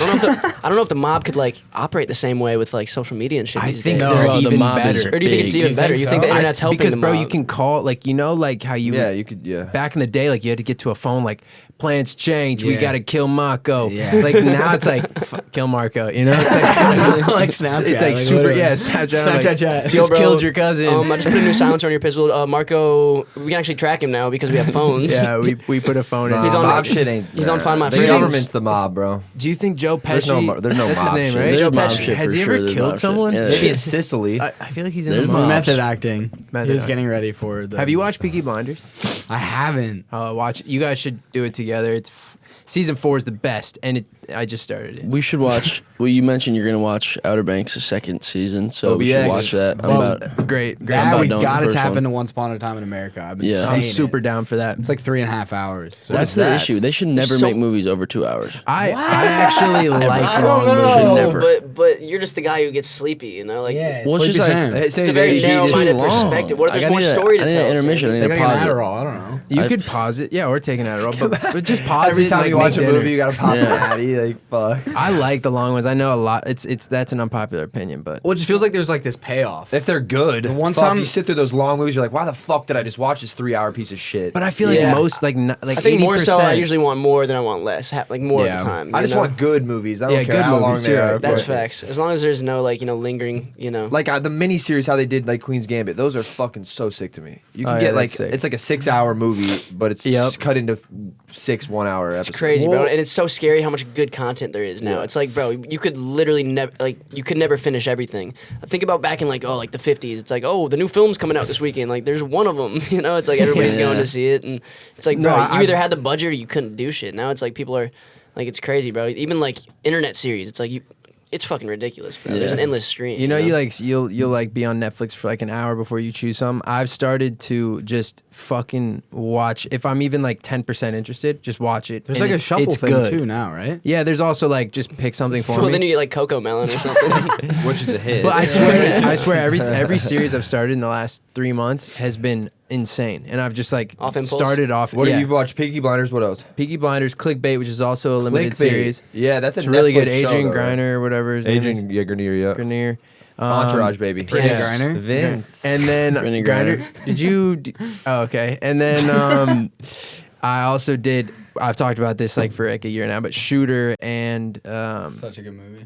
know if the mob could like operate the same way with like social media and shit I these think days. they're Bro, the even mob is better. Or do you think it's big. even You better? think You think so? the internet's helping Because the bro, mob? you can call like like how you Yeah, you could. Yeah. back in the day, like you had to get to a phone, like plans change, we Yeah. gotta kill Marco. Yeah. Like now it's like kill Marco. You know, it's like Like Snapchat, It's like like, super. literally. Yeah, Snapchat. I'm Snapchat like, chat. Just Yo, bro, killed your cousin. I just put a new silencer on your pistol. Marco, we can actually track him now because we have phones. yeah, we put a phone in. Nah, He's on- mob shit ain't. he's on Find My The Friends. government's the mob, bro. Do you think Joe There's Pesci? there's no that's mob his name, shit. right? There's Joe mob Pesci. shit Has for he sure, ever there's killed mob shit. someone? Yeah, Maybe in Sicily. I feel like he's in There's the mob mob. Method shit. acting. Method He was acting. getting ready for the. Have you watched Peaky Blinders? I haven't. Watch. You guys should do it together. Season 4 is the best, and I just started it. We should watch. Well, you mentioned you're gonna watch Outer Banks, the second season, so we should OBX. watch that. I'm Well, about, Great. I'm Yeah, about we done with the gotta first tap one. into Once Upon a Time in America. I've been Yeah. I'm saying super it. down for that. It's like 3.5 hours. So That's the that? issue. They should never So- make movies over 2 hours. I actually like I long don't know. movies. Should No, never. but you're just the guy who gets sleepy, you know? Like, Well, it's Sleepy just like Sam. it's a very narrow-minded perspective. What if there's more story to I need tell? an intermission. I Sam? need Take to like an pause it. Adderall. I don't know. You I- could pause it, yeah, or take an Adderall, but just pause Every it. time like, you watch a make dinner. movie, you gotta pop Yeah. an Addy. Like fuck. I like the long ones. I know a lot. It's that's an unpopular opinion, but Well, it just feels like there's like this payoff. If they're good, one fuck, time- you sit through those long movies, you're like, why the fuck did I just watch this 3-hour piece of shit? I feel like Yeah. most like I think more so. 80%. I usually want more than I want less. Like more Yeah. of the time. I you just know? want good movies. I don't Yeah, care good how movies, long they yeah. are. That's but- facts. As long as there's no like living. Like the miniseries, how they did like Queen's Gambit, those are fucking so sick to me. You can Oh, get yeah, like that's sick. it's like a 6-hour movie, but it's Yep. cut into 6 1-hour episodes. It's crazy, bro, Whoa. and it's so scary how much good content there is now. Yeah. It's like, bro, you could literally never, like, you could never finish everything. Think about back in like the 50s. It's like, oh, the new film's coming out this weekend. Like, there's one of them. You know, it's like everybody's Yeah. going to see it, and it's like, No, bro, you I- either had the budget or you couldn't do shit. Now it's like people are, like, it's crazy, bro. Even like internet series, it's like it's fucking ridiculous, bro. There's Yeah. an endless stream. You know, you'll like be on Netflix for like an hour before you choose some. I've started to just fucking watch. If I'm even like 10% interested, just watch it. There's and like a shuffle it's thing good. too now, right? Yeah, there's also like just pick something for Well, me. then you get like Coco Melon or something. Which is a hit. But I swear, every series I've started in the last 3 months has been insane, and I've just like Off impulse? started off. What yeah. have you watched? Peaky Blinders. What else? Peaky Blinders, Clickbait, which is also a limited Clickbait. series. Yeah, that's a It's really good. Netflix show, Adrian though, right? Griner, or whatever his name is. Adrian Grenier, yeah. Grenier. Entourage, baby. Brittany Yeah. Griner. Vince. And then Brittany Griner. Griner. Did you? Oh, okay. And then I also did. I've talked about this like for like a year now, but Shooter and Such a good movie.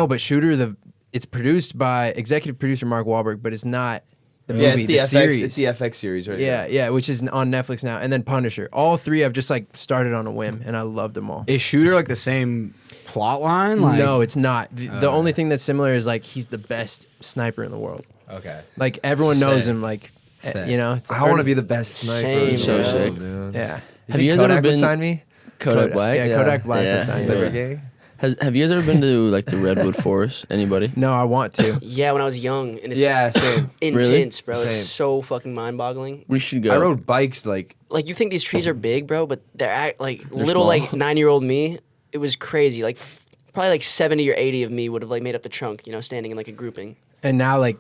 but Shooter it's produced by executive producer Mark Wahlberg, but it's not the Yeah, movie, it's the the FX. series. It's the FX series, right? yeah, which is on Netflix now. And then Punisher. All three I've just like started on a whim, and I loved them all. Is Shooter like the same plot line? Like, No, it's not. The only thing that's similar is like he's the best sniper in the world. Okay. Like everyone knows Sick. him. Like Sick. you know, it's I want to be the best sniper. Same, So bro. sick. Yeah. Have you guys Kodak ever been would sign me? Kodak Black? Yeah, Kodak Black Yeah. was signed. Sniper Yeah. gang? Have you guys ever been to like the Redwood Forest? Anybody? No, I want to. Yeah, when I was young, and it's Yeah, same. intense, bro. Same. It's so fucking mind-boggling. We should go. I rode bikes like Like, you think these trees are big, bro, but they're like They're little, small. like 9-year-old me. It was crazy. Like, probably like 70 or 80 of me would have like made up the trunk, you know, standing in like a grouping. And now like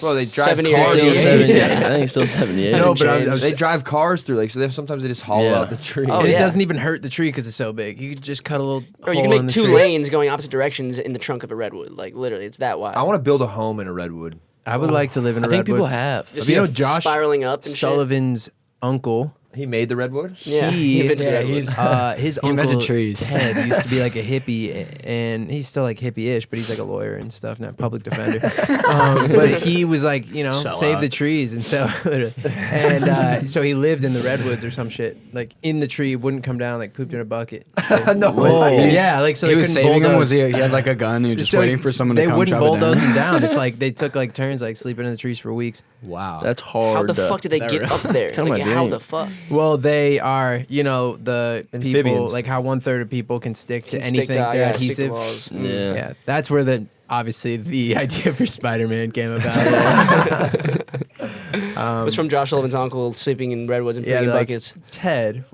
well, they drive 70 or cars. Still 88. 78. I think it's still 78. No, but I changed. was They drive cars through like so. Sometimes they just hollow Yeah. out the tree. Oh, and it yeah. doesn't even hurt the tree because it's so big. You could just cut a little. Or you hole can in make the 2 tree. lanes going opposite directions in the trunk of a redwood. Like, literally, it's that wide. I want to build a home in a redwood. I would like to live in a I think redwood. people have. Just you know Josh spiraling up and Sullivan's uncle. He made the redwood. Yeah, he invented yeah, redwood. he's- His He invented uncle trees. Ted used to be like a hippie, and he's still like hippie-ish, but he's like a lawyer and stuff, not public defender. But he was like, you know, Sell save out. the trees and so, and so he lived in the redwoods or some shit, like in the tree, wouldn't come down, like pooped in a bucket. No Whoa. way. Yeah, like so he they was couldn't saving him. bulldoze. Was he had like a gun? He was just So waiting for someone to they come wouldn't chop it bulldoze down. him down if like they took like turns like sleeping in the trees for weeks. Wow. That's hard. How the fuck did they that get real? up there? kinda Like, my how dream. the fuck? Well, they are, you know, the people Amphibians. like how 1/3 of people can stick to Can stick anything. to- They're yeah, stick to adhesive. walls. Yeah. Yeah, that's where the obviously the idea for Spider-Man came about. It was from Josh Sullivan's uncle sleeping in redwoods and Yeah, picking they're like, buckets. Ted,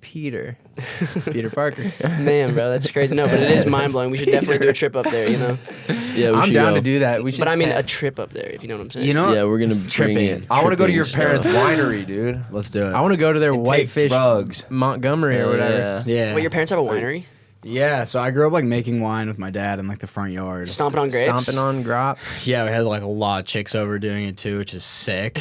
Peter, Peter Parker. Man, bro, that's crazy. No, but it is mind blowing. We should definitely do a trip up there. You know. Yeah, we I'm should down go. to do that. We should. But I mean, a tag- trip up there, if you know what I'm saying. You know, Yeah, we're gonna bring Tripping. it. I want to go to your tripping parents' stuff. winery, dude. let's do it. I want to go to their And take Whitefish drugs. Montgomery or whatever. Yeah. yeah. Wait, your parents have a winery? Yeah, so I grew up like making wine with my dad in like the front yard. Stomping on grapes? Stomping on grops. Yeah, we had like a lot of chicks over doing it too, which is sick.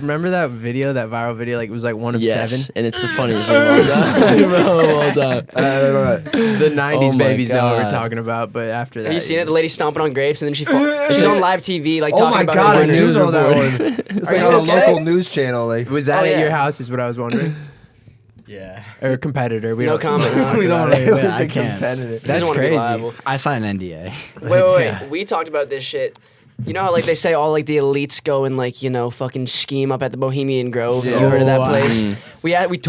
Remember that video, that viral video? Like it was like one of Yes, seven. and it's the funniest thing of all time. Bro, all time. The '90s Oh my babies know what we're God. talking about, but after that, Have you seen it? The was- lady stomping on grapes, and then she's on live TV, like Oh talking my about god, her I winery. do know that report. one. It's Are like you on a okay? local news channel. Like, Was that Oh, at your yeah. house? Is what I was wondering. Yeah. Or competitor? We No don't comment. talk We don't about it. really- it was I a can't. competitive. He doesn't That's wanna be crazy. liable. I signed an NDA. Wait. Yeah. We talked about this shit. You know how like they say all like the elites go and like fucking scheme up at the Bohemian Grove. Yeah. You heard of that Oh, place? mm.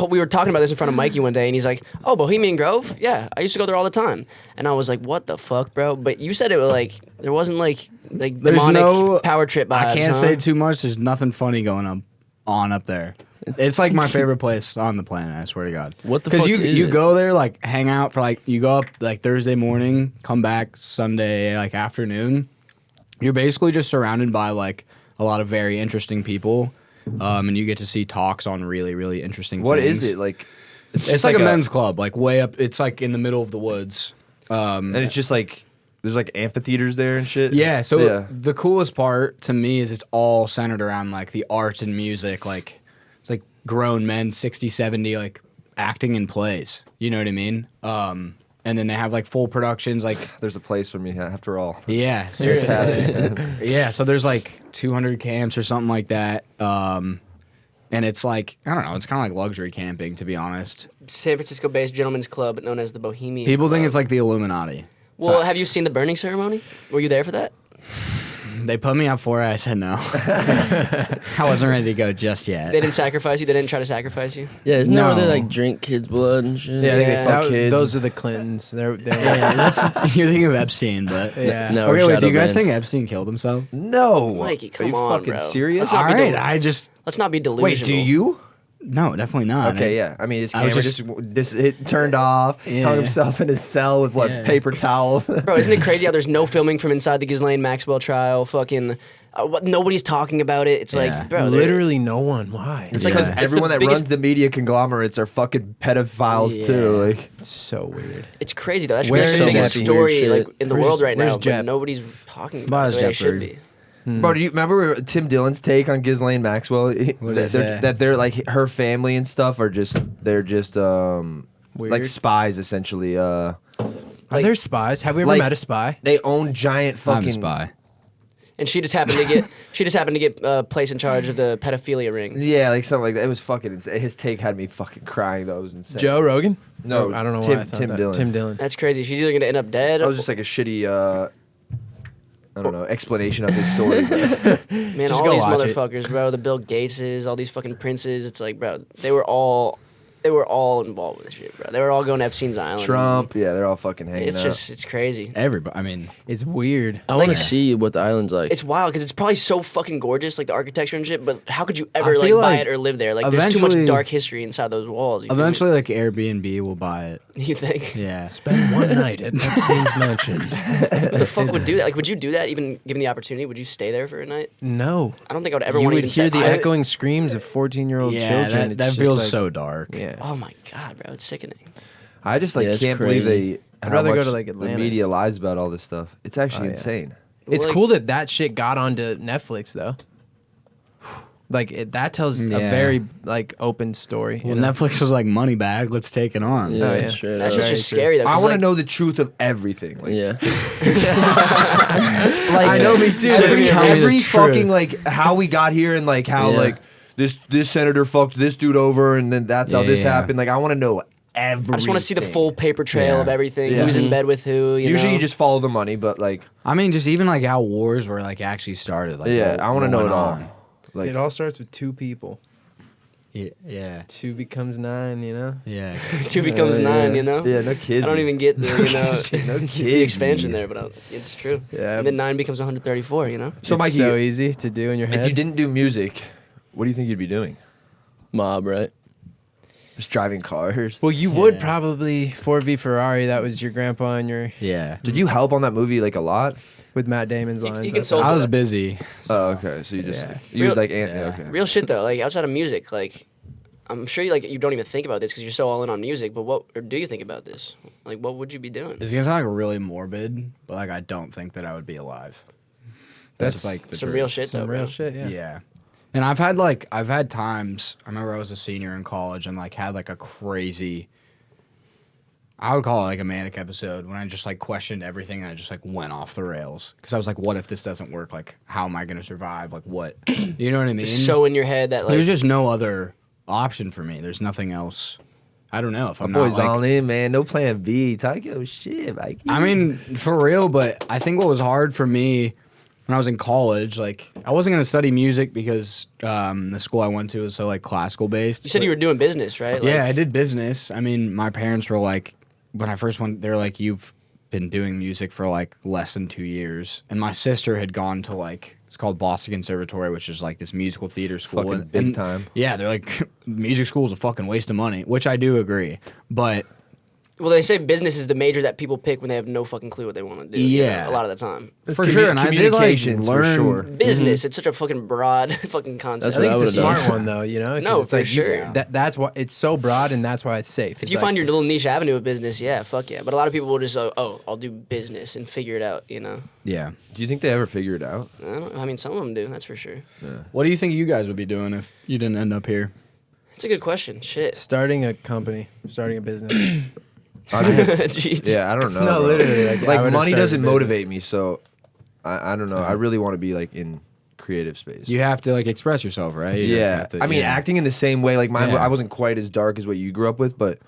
We were talking about this in front of Mikey one day, and he's like, "Oh, Bohemian Grove? Yeah, I used to go there all the time." And I was like, "What the fuck, bro?" But you said it was like there wasn't like There's demonic no power trip vibes. I can't huh? say too much. There's nothing funny going on up there. It's like my favorite place on the planet. I swear to God. What the Because fuck is you it? go there like hang out for like you go up like Thursday morning, come back Sunday like afternoon. You're basically just surrounded by like a lot of very interesting people, and you get to see talks on really really interesting. what things. is it like? It's just like a men's club, like way up. It's like in the middle of the woods. and it's just like there's like amphitheaters there and shit. Yeah, so yeah. the coolest part to me is it's all centered around like the arts and music. Like it's like grown men, 60, 70, like acting in plays. You know what I mean? And then they have like full productions, like There's a place for me after all. yeah, seriously. Fantastic. man. Yeah, so there's like 200 camps or something like that. And it's like I don't know, it's kind of like luxury camping to be honest. San Francisco-based gentlemen's club known as the Bohemian. People think Club. it's like the Illuminati. Well, have you seen the burning ceremony? Were you there for that? They put me up for it. I said no. I wasn't ready to go just yet. They didn't sacrifice you. They didn't try to sacrifice you. Yeah, isn't that where they No. like drink kids' blood and shit? Yeah, I think they Yeah. fuck kids. Those are the Clintons. They're Yeah, you're thinking of Epstein, but yeah. No, okay, we're wait. Do you shadow guys banned. think Epstein killed himself? No, Mikey, are come you on, fucking bro. serious? Let's not All be right, del- I just Let's not be Wait, delusional. do you? no, definitely not. Okay, yeah. I mean, his I was camera just it turned off. Yeah. Hung himself in his cell with what Yeah. paper towels. Bro, isn't it crazy how there's no filming from inside the Ghislaine Maxwell trial? Fucking, nobody's talking about it. It's Yeah. like, bro, Literally no one. Why? It's Because like everyone the that biggest- runs the media conglomerates are fucking pedophiles too. Yeah. Like, It's so weird. It's crazy though. That should Where be is the biggest Epstein? story Weird like shit. in the Where's- world right now, where's but Jeb? nobody's talking Why about it is the way it Jeb should weird? be. bro, do you remember Tim Dillon's take on Ghislaine Maxwell? What did he say? That they're like her family and stuff are just like Weird. spies essentially. Are Like- there spies? Have we ever like- met a spy? They own giant I'm fucking a spy. And she just happened to get placed in charge of the pedophilia ring. Yeah, like something like that. It was fucking insane. His take had me fucking crying though. It was insane. Joe Rogan? No, Or- I don't know Tim- why I thought Tim that. Dillon. Tim Dillon. That's crazy. She's either gonna end up dead. That was just like a shitty I don't know, explanation of his story. but- Man, Just all go these watch it. motherfuckers, bro. The Bill Gateses, all these fucking princes. It's like, bro, they were all involved with this shit, bro. They were all going to Epstein's Island. Trump, yeah, they're all fucking hanging It's out. just, it's crazy. Everybody. I mean, It's weird. I want Like- to see what the island's like. It's wild because it's probably so fucking gorgeous, like the architecture and shit. But how could you ever I like feel buy like it or live there? Like, there's too much eventually- dark history inside those walls. You feel me? eventually, like Airbnb will buy it. You think? Yeah. Spend one night at Epstein's mansion. Who the fuck would do that? Like, would you do that even given the opportunity? Would you stay there for a night? No. I don't think I would ever You want to would even hear set the foot- echoing screams of 14-year-old Yeah, children. that, It's that just feels like- so dark. Yeah. Oh my god, bro, it's sickening. I just like Yeah, it's can't believe crazy. how I'd rather go much to, like, the Atlantis. media lies about all this stuff. It's actually yeah. insane. It's Like- cool that that shit got onto Netflix though. Like that tells a Yeah. very like open story. Well, you know? Netflix was like, money bag, let's take it on. yeah, Oh, yeah. straight That's up. just Very true. scary though. I 'cause, want to like, know the truth of everything. Like, Yeah. like I know, me too. Every, Tell me the every truth. fucking like how we got here and like how Yeah. like this senator fucked this dude over and then that's how this Yeah. happened. Like I want to know everything. I just want to see the full paper trail Yeah. of everything. Yeah. Who's in Mhm. bed with who? Usually know? you just follow the money, but like I mean, just even like how wars were like actually started. Like, yeah, I want to know going it all. on. Like it all starts with two people. Yeah. 2 becomes 9, you know? Yeah. 2 becomes 9, you know? Yeah, no kids. I don't even get the, No the kids. expansion there, but it's true. Yeah. And then 9 becomes 134, you know? So, It's Mikey, so easy to do in your head. if you didn't do music, what do you think you'd be doing? Mob, right? Just driving cars. Well, you would Yeah. probably Ferrari. That was your grandpa and your Yeah. Did you help on that movie like a lot? with Matt Damon's You- lines. you I can thought. solve- I was busy. Oh, okay. So you just Yeah. you Real- like yeah. okay. Real shit, though. Like, outside of music, like, I'm sure you don't even think about this because you're so all in on music, but or do you think about this? Like, what would you be doing? It's gonna sound like really morbid, but like I don't think that I would be alive. That's That's like the Some truth. real shit, Some though, real bro. shit, yeah. Yeah. And I've had times. I remember I was a senior in college and like had like a crazy. I would call it like a manic episode when I just like questioned everything and I just like went off the rails because I was like, what if this doesn't work? Like, how am I gonna survive? Like, what? You know what I mean? Just so in your head that, like, There's just no other option for me. There's nothing else. I don't know if My I'm boy's not all like. in, man. No plan B. Taiko, shit, Mikey. I mean, for real, but I think what was hard for me when I was in college, like I wasn't gonna study music because the school I went to was so like classical based. you said you were doing business, right? Like, Yeah, I did business. I mean, my parents were like, when I first went, they were like, you've been doing music for like less than 2 years. And my sister had gone to like, it's called Boston Conservatory, which is like this musical theater school. Fucking And- big and- time. Yeah, they're like, music school is a fucking waste of money, which I do agree. But Well, they say business is the major that people pick when they have no fucking clue what they want to do. you know, Yeah. a lot of the time. for sure, and I did like communications for learn. sure. Business, it's such a fucking broad fucking concept. That's I think what it's a I would've smart done. one though, you know? 'Cause No, it's for like you- sure. that's why it's so broad and that's why it's safe. If It's you like- find your little niche avenue of business, yeah, fuck yeah. But a lot of people will just, I'll do business and figure it out, you know? Yeah. Do you think they ever figure it out? I mean, some of them do, that's for sure. What do you think you guys would be doing if you didn't end up here? It's a good question. Shit. starting a company, starting a business. I don't, Jeez. yeah, I don't know. No, bro. literally, like, I would've money started doesn't a business. motivate me, so I don't know. I really want to be like in creative space. You have to like express yourself, right? You yeah, have to- I mean, yeah. acting in the same way. Like mine, Yeah. I wasn't quite as dark as what you grew up with, but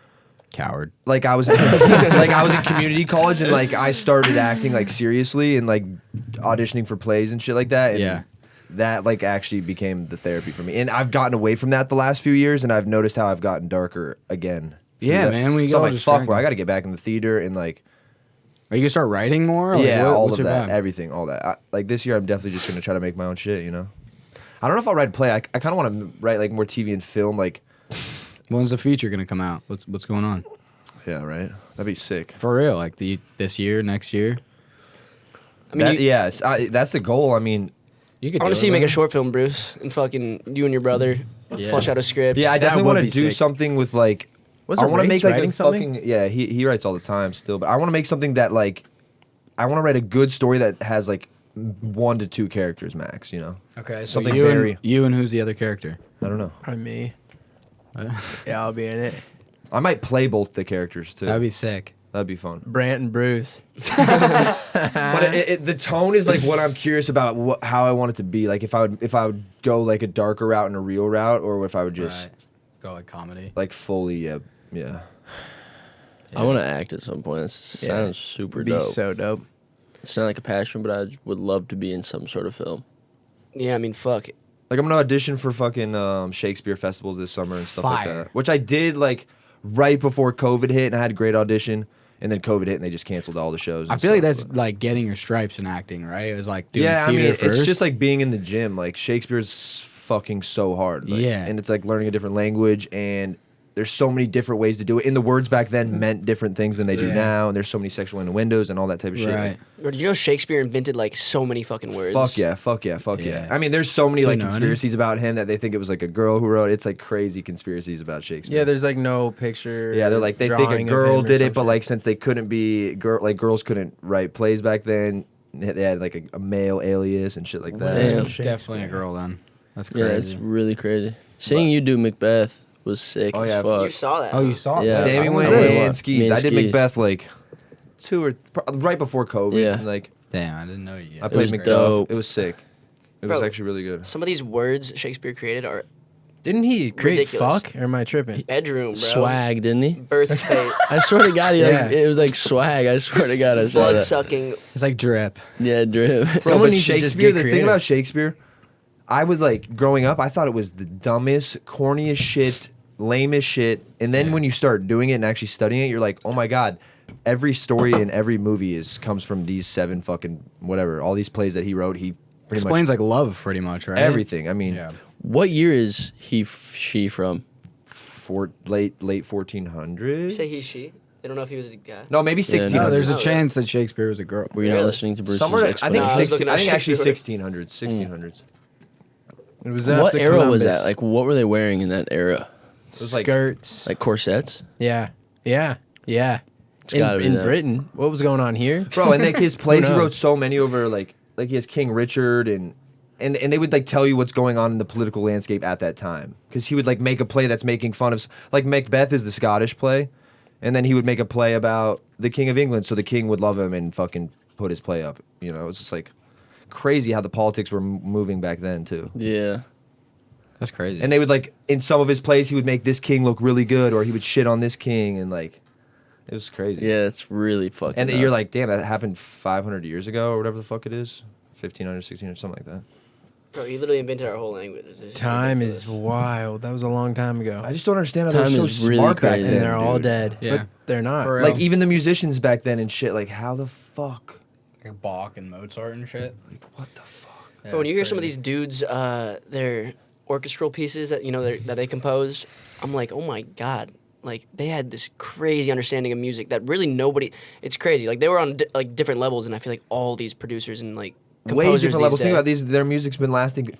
Coward. like I was, like I was in community college, and like I started acting like seriously and like auditioning for plays and shit like that. And Yeah. that like actually became the therapy for me, and I've gotten away from that the last few years, and I've noticed how I've gotten darker again. through Yeah, that. man, when you so go I'm like, just fuck, drink- bro, I got to get back in the theater and like. Are you gonna start writing more? Like, Yeah, all what's of your that, vibe? everything, all that. Like this year, I'm definitely just gonna try to make my own shit. You know, I don't know if I'll write a play. I kind of want to write like more TV and film. Like, When's the feature gonna come out? What's going on? yeah, right. That'd be sick. For real? Like this year, next year? I mean, Yeah, that's the goal. I mean, You could. I want do to see it, you make a man. short film, Bruce, and fucking you and your brother Yeah. flush out a script. yeah, I definitely would want be to do sick. something with like. Wasn't I want to Race make like writing a something? fucking yeah. He writes all the time still, but I want to make something that like, I want to write a good story that has like 1 to 2 characters max. You know, Okay, so something you very- and you and who's the other character? I don't know. Probably me. Yeah, I'll be in it. I might play both the characters too. That'd be sick. That'd be fun. Brant and Bruce. But the tone is like what I'm curious about. How I want it to be. Like if I would go like a darker route and a real route, or if I would just Go like comedy. like fully yeah. I want to act at some point. It Yeah. sounds super It'd be dope. so dope. It's not like a passion, but I would love to be in some sort of film. Yeah, I mean, fuck. Like I'm gonna audition for fucking Shakespeare festivals this summer and stuff like Fire. that. Which I did like right before COVID hit, and I had a great audition. And then COVID hit, and they just canceled all the shows. I and feel like stuff, that's but- like getting your stripes in acting, right? It was like doing yeah. I theater mean, first. it's just like being in the gym. Like Shakespeare's fucking so hard. Like, Yeah. and it's like learning a different language, and there's so many different ways to do it. And the words back then meant different things than they do Yeah. now. And there's so many sexual innuendos and all that type of shit. Like, right. Bro, did you know Shakespeare invented like so many fucking words? fuck yeah, fuck yeah, fuck yeah. Yeah. I mean, there's so many Do you like know any? conspiracies about him that they think it was like a girl who wrote it. It's like crazy conspiracies about Shakespeare. Yeah, there's like no picture. Yeah, they're like they think a drawing of girl him or did some it, but shit. like since they couldn't be girls couldn't write plays back then, they had like a male alias and shit like that. Damn. It's definitely a girl then. That's Yeah, crazy. it's really crazy. Seeing you do Macbeth was sick Oh, as yeah. You fuck. saw that. Oh, you saw it? Yeah. Sammy I went was there. and Me skis. and I did skis. Macbeth like right before COVID. Yeah. and, like Damn, I didn't know you. I was played Macduff. dope. It was sick. It was Bro, actually really good. Some of these words Shakespeare created are Didn't he create Ridiculous. fuck? Or am I tripping? bedroom, bro. Swag, didn't he? Birth fate. I swear to God, he Yeah. like it was like swag. I swear to God, I saw Blood that. sucking. It's like drip. Yeah, drip. Bro, Someone but needs to just Shakespeare. get The thing creative. about Shakespeare, I would like growing up. I thought it was the dumbest, corniest shit, lamest shit. And then when you start doing it and actually studying it, you're like, oh my god, every story in every movie comes from these 7 fucking whatever. All these plays that he wrote, he pretty Explains much like love, pretty much, right? everything. I mean, Yeah. What year is she from? late 1400s. You say he, she? They don't know if he was a guy. No, maybe 1600s. No, there's Oh, a yeah. chance that Shakespeare was a girl. Were you not Really? listening to Bruce's Somewhere, I think No, I was looking at actually Shakespeare. 1600s. 1600s. It was What after era was Columbus. that? Like, what were they wearing in that era? It was like Skirts. Like corsets? Yeah. Yeah. gotta be In that. Britain, what was going on here? bro, and like his plays, he knows? wrote so many over like he has King Richard and they would like tell you what's going on in the political landscape at that time because he would like make a play that's making fun of like Macbeth is the Scottish play, and then he would make a play about the King of England so the king would love him and fucking put his play up. You know, it's just like crazy how the politics were moving back then too. Yeah. That's crazy. And they would like in some of his plays he would make this king look really good or he would shit on this king and like it was crazy. Yeah, it's really fucking And nuts. you're like, damn, that happened 500 years ago or whatever the fuck it is. 1500, 1600, something like that. Bro, he literally invented our whole language. It's Time ridiculous. is wild. That was a long time ago. I just don't understand how they're Time so is really smart back crazy. then. And they're all dude. dead. Yeah. But they're not. For real. Like even the musicians back then and shit. Like how the fuck? Like Bach and Mozart and shit. Like what the fuck? But when you hear some of these dudes, their orchestral pieces that that they compose, I'm like, oh my god, like they had this crazy understanding of music that really nobody. It's crazy. Like they were on like different levels, and I feel like all these producers and like Way composers different these levels. Think days- about these. Their music's been lasting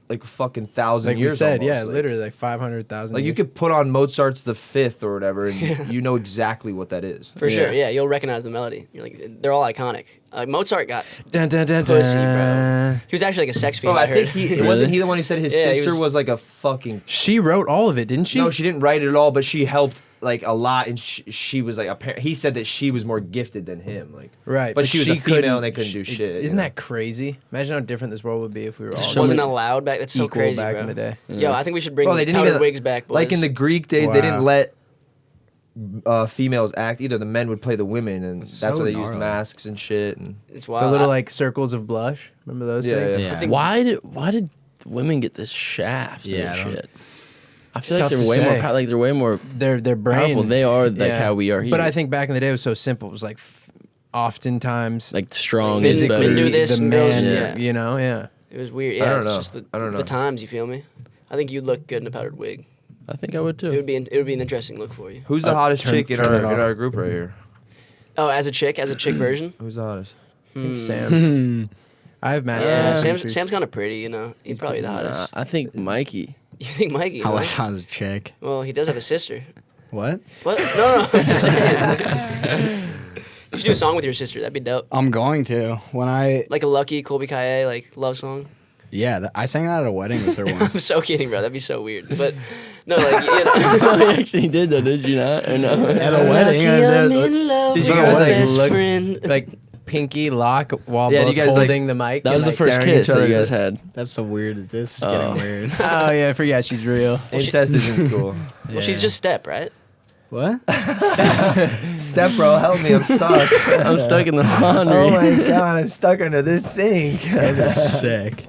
like a fucking 1,000 Like years. we said, almost. yeah, Like- literally like 500,000. Like you years. could put on Mozart's The Fifth or whatever, and you know exactly what that is. For sure, Yeah. yeah, you'll recognize the melody. You're like, they're all iconic. Mozart got Dun, dun, dun, pussy, dun. bro. He was actually like a sex Bro, fiend. I I think heard. he Really? wasn't he the one who said his Yeah, he sister was- was like a fucking. She wrote all of it, didn't she? No, she didn't write it at all, but she helped like a lot, and she was like he said that she was more gifted than him, like Right. But she was a female, couldn't- and they couldn't do shit. Isn't you know? that crazy? Imagine how different this world would be if we were all So wasn't many- allowed back. That's so equal crazy, back bro. in the day. Yo, I think we should bring Bro, they didn't powdered even wigs back, boys. like in the Greek days. They didn't Wow. let females act either. The men would play the women, and that's so why they used gnarly. masks and shit. And It's The wild. little like circles of blush. Remember those Yeah, things? yeah. Yeah. Why did women get this shaft Yeah, I and don't- shit? I feel tough like they're to way more say. they're way more Their brain. powerful. They are like Yeah. how we are here. But I think back in the day it was so simple. It was like oftentimes like strong Physically is better. do this the and girls- man, yeah. you know, yeah. It was weird. I Yeah, don't it's know. just I don't know. the times. You feel me? I think you'd look good in a powdered wig. I think I would too. It would be an interesting look for you. who's the hottest turn- chick in turn it off. our group right here? Oh, as a chick version. Who's the hottest? I think Hmm. Sam. I have massive Yeah, pictures. Sam's kind of pretty. You know, he's probably the hottest. I think Mikey. You think Mikey? I huh? wish I was a chick. Well, he does have a sister. What? What? No. I'm just saying. You should do a song with your sister. That'd be dope. I'm going to. When I Like a Lucky Colby Kaye like love song. I sang that at a wedding with her I'm once. so kidding, bro. That'd be so weird. But no, like you know. Oh, you actually did though, did you not? Or no? At a wedding. Lucky I'm and in love Did with you my guys like best look friend. like pinky lock while Yeah, both you guys, like- holding the mic? That was and, the like, first staring at kiss each that other? you guys had. That's so weird. This is Oh. getting weird. Oh yeah, I forgot she's real. Incest isn't cool. Well, she's just step, right? What? Step bro, help me, I'm stuck. I'm stuck in the laundry. Oh my god, I'm stuck under this sink. Sick.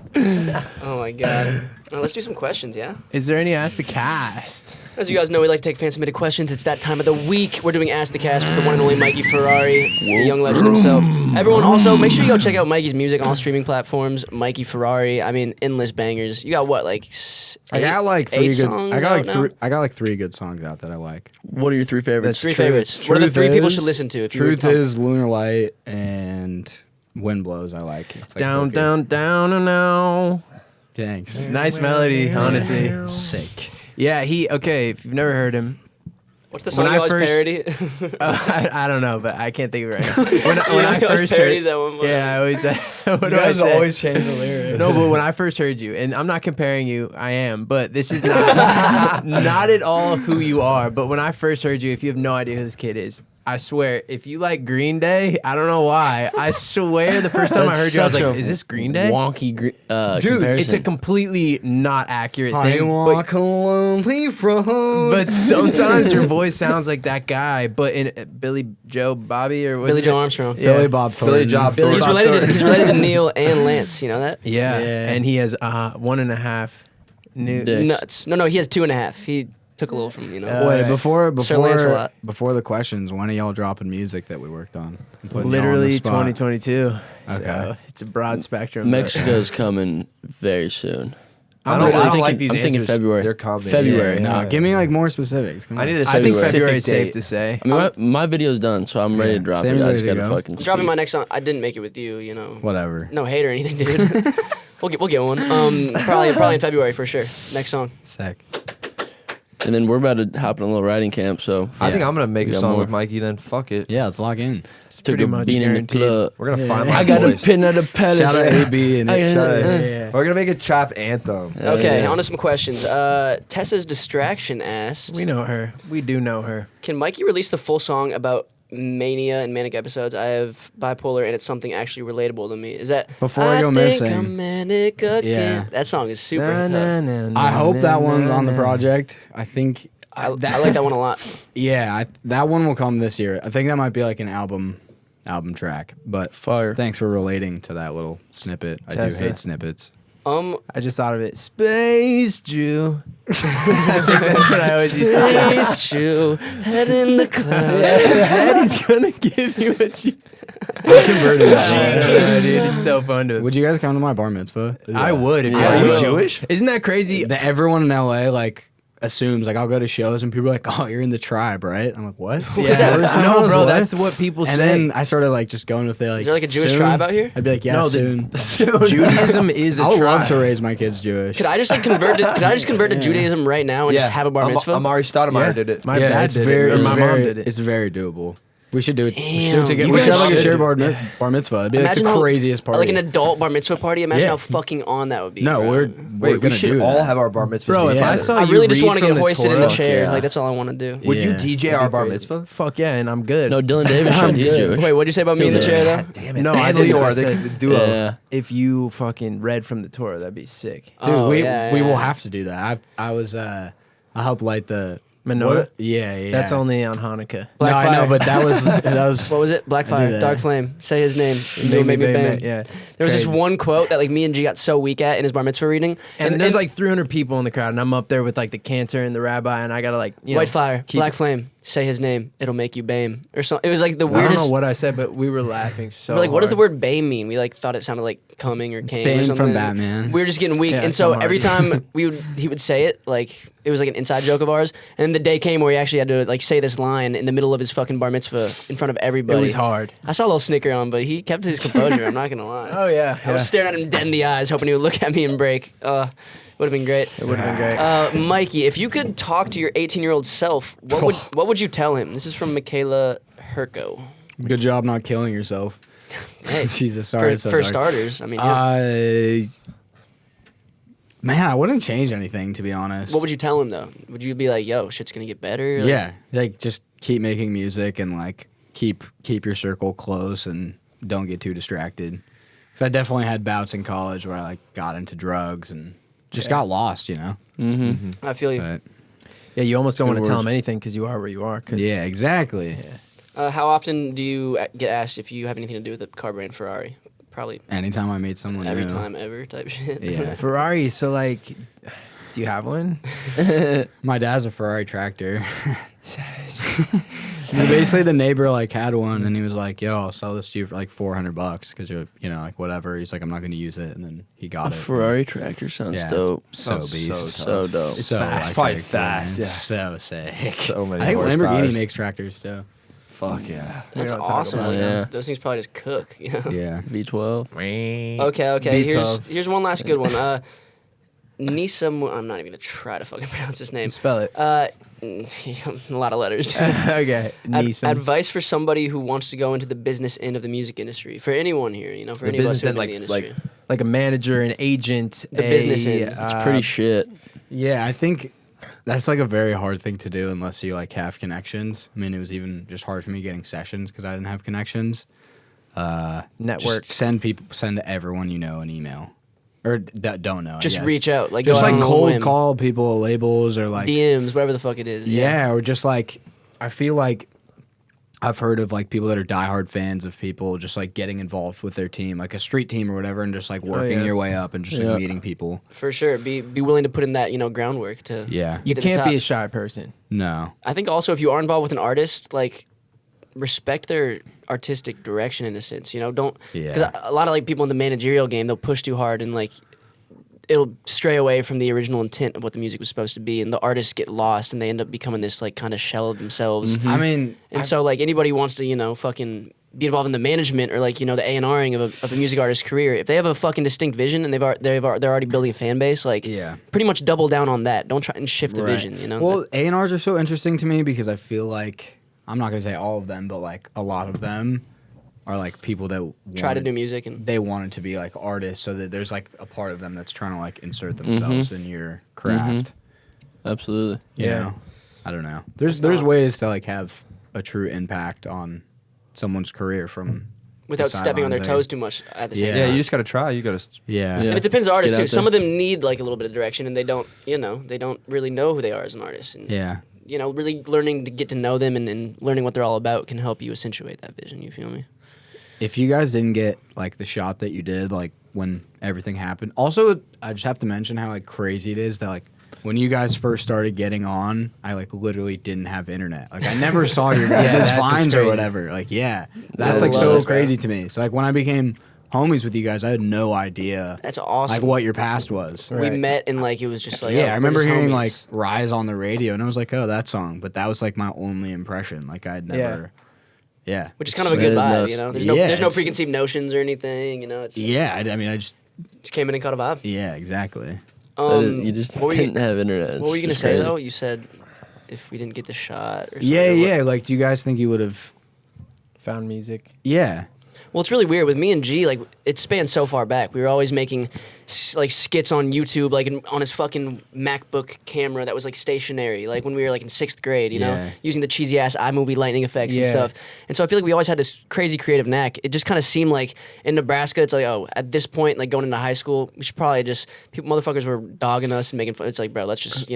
Oh my god. Let's do some questions, yeah? Is there any Ask the Cast? As you guys know, we like to take fan submitted questions. It's that time of the week. We're doing Ask the Cast with the one and only Mikey Ferrari, the young legend himself. Everyone, also make sure you go check out Mikey's music on all streaming platforms. Mikey Ferrari. I mean, endless bangers. You got what, like? I got like three eight good. songs I got like out now? three. I got like 3 good songs out that I like. What are your 3 favorites? Three Truth- favorites. What are the Truth 3 people is- should listen to? If you were Truth to is Lunar Light and Wind Blows. I like. It's like Down, hooky. down, down, and now. Thanks. Nice melody, honestly. Sick. Yeah, okay, if you've never heard him, What's the When song I you always first- parody? I don't know, but I can't think of it right now. When I You always first parodies heard, that one, yeah, I always. What do I say? change the lyrics. No, but when I first heard you, and I'm not comparing you, I am, but this is not not at all who you are. But when I first heard you, if you have no idea who this kid is, I swear, if you like Green Day, I don't know why. I swear, the first time I heard you, I was like, "Is this Green Day?" Wonky Dude, comparison. it's a completely not accurate I thing. walk a lonely road. But sometimes your voice sounds like that guy. But in Billy Joe Bobby or Billy Joe Armstrong. Yeah. Billy Bob Thornton. Billy Job Billy He's Bob related. Thornton. He's related to Neil and Lance. You know that? Yeah. Yeah. And he has 1.5 new. Dick. Nuts. No, he has 2.5. He took a little from Wait, before Sir Lancelot. before the questions, when are y'all dropping music that we worked on? I'm putting y'all on the Literally spot. 2022. Okay. So it's a broad spectrum. Mexico's coming very soon. I I'm don't, really I don't thinking- like these I'm thinking answers. February. They're coming. February. No, give me like more specifics. Come on. I need a I think specific February is safe date. to say. I mean, my video's done, so I'm ready Yeah, to drop Sam's it. I ready just to gotta go. fucking. I'm dropping my speak. next song. I didn't make it with you. You know. Whatever. No hate or anything, dude. we'll get one. Probably in February for sure. Next song. Sick. And then we're about to hop in a little writing camp, so I think I'm gonna make We a got song more. with Mikey. Then fuck it. Yeah, let's log in. It's pretty much being in the guaranteed. club. We're gonna find my I got a voice. pin at a palace. Shout out AB and I- Shut up. Yeah. We're gonna make a trap anthem. Okay, yeah. on to some questions. Tessa's Distraction asked, We know her. We do know her. can Mikey release the full song about mania and manic episodes? I have bipolar and it's something actually relatable to me. Is that Before I go think missing. I'm manic again. Yeah. That song is super. Na, na, tough. na, I na, hope na, that one's na, on the na. project. I think I like that one a lot. yeah, that one will come this year. I think that might be like an album track. But Fire. thanks for relating to that little snippet. I do Tessa. hate snippets. I just thought of it. Space Jew. I think that's what I always used to say. Space Jew, head in the clouds. Daddy's gonna give you what you. I converted. Dude, it's so fun to. Would you guys come to my bar mitzvah? I would if Yeah, I I would. will. Jewish? Isn't that crazy? Everyone in LA like assumes like I'll go to shows and people are like, "Oh, you're in the tribe, right?" I'm like, "What?" Yeah. Someone No, was bro, what? that's what people And say. then I started like just going with it. Like, Is there like a Jewish soon? tribe out here? I'd be like, "Yeah, No, soon." Judaism is a I would tribe. love to raise my kids Jewish. Could I just like convert to? Could I just convert to Judaism right now and just have a bar mitzvah? Amari Stoudemire Yeah. did it. My dad it's did very, it. Or it's my very, mom did it. It's very doable. We should do it. We should, Damn. together. You We should guys have like a should. shared bar mitzvah. It'd be Imagine like the how- craziest party. Like an adult bar mitzvah party. Imagine Yeah. how fucking on that would be. no, bro. we're Wait, we gonna should do all that. have our bar mitzvahs Bro, if together. I saw I you really just read want to from get the hoisted in Torah, a chair. yeah. Like that's all I want to do. Would you Yeah. DJ our bar mitzvah? fuck yeah, and I'm good. No, Dylan Davis should. He's Jewish. Wait, what'd you say about me in the Yeah. chair though? Damn it. No, and I didn't. Leor, I the said- duo. Yeah. If you fucking read from the Torah, that'd be sick. Dude, Oh, we yeah, we yeah. will have to do that. I was I helped light the Menorah? what- Yeah. That's only on Hanukkah. Black no, I know, fire. but that was What was it? Black I do fire, that. dark flame. Say his name. And you'll make me bang. Yeah. There was this Crazy. one quote that like me and G got so weak at in his bar mitzvah reading. And there's like 300 people in the crowd, and I'm up there with like the cantor and the rabbi, and I gotta like, you know, white fire, keep- black flame. Say his name. It'll make you bame or something. It was like the I don't weirdest. know what I said, but we were laughing so. We're like, what does the hard. word bame mean? We like thought it sounded like coming or came or Bane something. from Batman. We were just getting weak, Yeah, and so come every hard. time he would say it, like it was like an inside joke of ours. And then the day came where he actually had to like say this line in the middle of his fucking bar mitzvah in front of everybody. It was hard. I saw a little snicker on, but he kept his composure. I'm not gonna lie. Oh yeah, I was staring at him dead in the eyes, hoping he would look at me and break. Would have been great. It would have been great. Mikey, if you could talk to your 18-year-old self, what would you tell him? This is from Michaela Herko. Good job not killing yourself. Hey, Jesus, sorry. for it's so for dark. starters, I mean, yeah. Man, I wouldn't change anything to be honest. What would you tell him though? Would you be like, "Yo, shit's gonna get better"? Like, Yeah, like just keep making music and like keep your circle close and don't get too distracted. Because I definitely had bouts in college where I like got into drugs and just got lost, you know. I feel you. But Yeah, you almost don't good want to tell words. them anything because you are where you are. 'Cause yeah, exactly. How often do you get asked if you have anything to do with the car brand Ferrari? Probably Anytime I meet someone every new. time ever type shit. Yeah. Ferrari. So like, do you have one? My dad's a Ferrari tractor. Basically, the neighbor like had one, and he was like, "Yo, I'll sell this to you for like $400 because you're, you know, like whatever." He's like, "I'm not going to use it," and then he got A it. Ferrari tractor sounds Yeah, dope. it's so Sounds beast, So dope. so fast. like, Probably sick, fast, man. yeah. So sick. So many I think horsepowers. Lamborghini makes tractors too. Fuck yeah. That's don't talk awesome. about Like, it. Yeah. those things probably just cook. You know. Yeah. V12. Okay. V12. Here's one last good one. Nisa, I'm not even gonna try to fucking pronounce his name. Spell it. A lot of letters. Dude. Okay. Neeson. Advice for somebody who wants to go into the business end of the music industry. For anyone here, you know, for The any of us business who are end, in the like- industry. Like a manager, an agent, The business end. It's pretty shit. Yeah, I think That's like a very hard thing to do unless you like have connections. I mean, it was even just hard for me getting sessions because I didn't have connections. Network. Just send to everyone you know an email, or that don't know. I Just guess. reach out, like Just go out like on a cold whim. call people, labels, or like DMs, whatever the fuck it is. yeah, or just like I feel like I've heard of like people that are diehard fans of people just like getting involved with their team, like a street team or whatever, and just like working yeah. your way up and just like meeting people. For sure. Be willing to put in that, groundwork to Yeah. You get to the can't be top. a shy person. No. I think also if you are involved with an artist, like respect their artistic direction in a sense, don't because Yeah. a lot of like people in the managerial game, they'll push too hard and like it'll stray away from the original intent of what the music was supposed to be, and the artists get lost and they end up becoming this like kind of shell of themselves. I mean, And so like anybody who wants to fucking be involved in the management or like the A&Ring of a music artist's career, if they have a fucking distinct vision and they're already building a fan base, like Yeah. pretty much double down on that. Don't try and shift the right. vision. Well, A&Rs are so interesting to me because I feel like I'm not gonna say all of them, but like a lot of them are like people that try to wanted- do music and They wanted to be like artists, so that there's like a part of them that's trying to like insert themselves in your craft. Absolutely. You Yeah. know? I don't know. There's ways to like have a true impact on someone's career from without the stepping on their sidelines, toes too much at the same Yeah. Yeah, time. you just gotta try. You gotta. Yeah. Yeah. And it depends on artists Get too. out Some there. of them need like a little bit of direction, and they don't really know who they are as an artist. And Yeah. really learning to get to know them and learning what they're all about can help you accentuate that vision. You feel me? If you guys didn't get like the shot that you did, like when everything happened. Also, I just have to mention how like crazy it is that like when you guys first started getting on, I like literally didn't have internet. Like I never saw your guys' that's what's vines or crazy. whatever. Like that's I like love so this, bro. crazy to me. So like when I became homies with you guys, I had no idea That's awesome. like what your past was. Right. We met and like it was just like Yeah, oh, I we're remember just hearing homies. like Rise on the radio, and I was like, "Oh, that song." But that was like my only impression. Like I'd never, yeah, which is kind of a That good is vibe. nuts. There's Yeah, there's no it's- preconceived notions or anything. It's yeah. I mean, I just, just came in and caught a vibe. yeah, exactly. You just what were you- didn't have internet. What were you gonna It's say crazy. though? You said if we didn't get the shot or something. Yeah, or what? yeah. Like, do you guys think you would have? Found music. Yeah, Well, it's really weird with me and G. Like, it spans so far back. We were always making like skits on YouTube, like on his fucking MacBook camera that was like stationary. Like when we were like in 6th grade, Yeah. using the cheesy ass iMovie lightning effects and Yeah. stuff. And so I feel like we always had this crazy creative knack. It just kind of seemed like in Nebraska, it's like, oh, at this point, like going into high school, we should probably just motherfuckers were dogging us and making fun. It's like, bro, let's just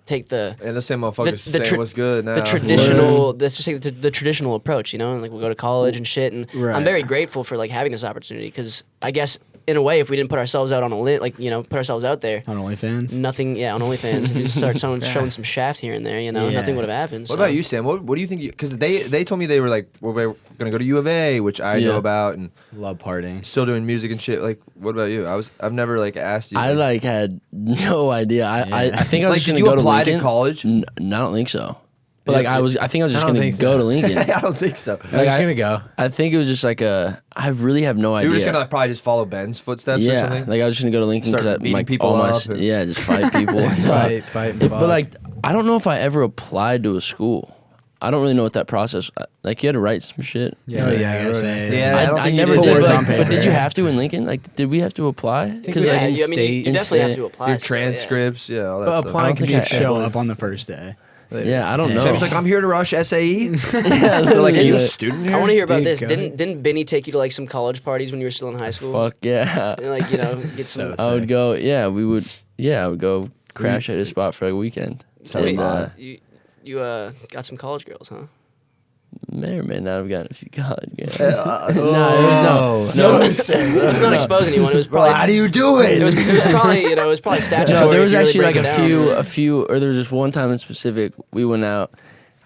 take the And the same motherfuckers the saying tra- what's good now. the traditional let's just say the traditional approach, and like we'll go to college and shit, and Right. I'm very grateful for like having this opportunity because I guess in a way if we didn't put ourselves out on a lit, like put ourselves out there, on OnlyFans. nothing on OnlyFans, and just start showing some shaft here and there, Yeah. nothing would have happened. What about you, Sam? What do you think? Because they told me they were like, we're gonna go to U of A, which I know Yeah. about, and Love partying. still doing music and shit. Like, what about you? I've never like asked you. I like had no idea. I think I was like, just did gonna you go to apply Lincoln. to college? I don't think so. But Yeah, like I think I was just don't gonna think go so. to Lincoln. I don't think so. I'm just gonna go. I think it was just like I really have no You idea. were just gonna like, probably just follow Ben's footsteps or yeah, something. like I was just gonna go to Lincoln Start because beating like people all my up and- yeah, just fight people. Fight, and But fuck. like I don't know if I ever applied to a school. I don't really know what that process. Like you had to write some shit. Yeah, Oh, yeah, yeah, I wrote essays. essays. Yeah, I don't I think you never did. did. Words But, on but paper. did you have to in Lincoln? Like, did we have to apply? think Because we like, had you in-state definitely have in-state. to apply. Your still, yeah. transcripts, yeah, all that But stuff. applying think could I be Show was- up on the first day. yeah, I don't know. Sam's like, I'm here to rush SAE. yeah, They're like, are you a literally. student here? I want to hear about Dude, this. go Didn't Benny take you to like some college parties when you were still in high school? Fuck yeah. And like get some. So I would sick. go. Yeah, we would. Yeah, I would go crash at his spot for a weekend. Wait, And, you got some college girls, huh? may or may not have gotten a few college games. No, no. It's not exposing anyone. It was probably. How do you do it? It was probably it was probably statutory. No, there was if you really actually break like it down. a few, or there was just one time in specific. We went out.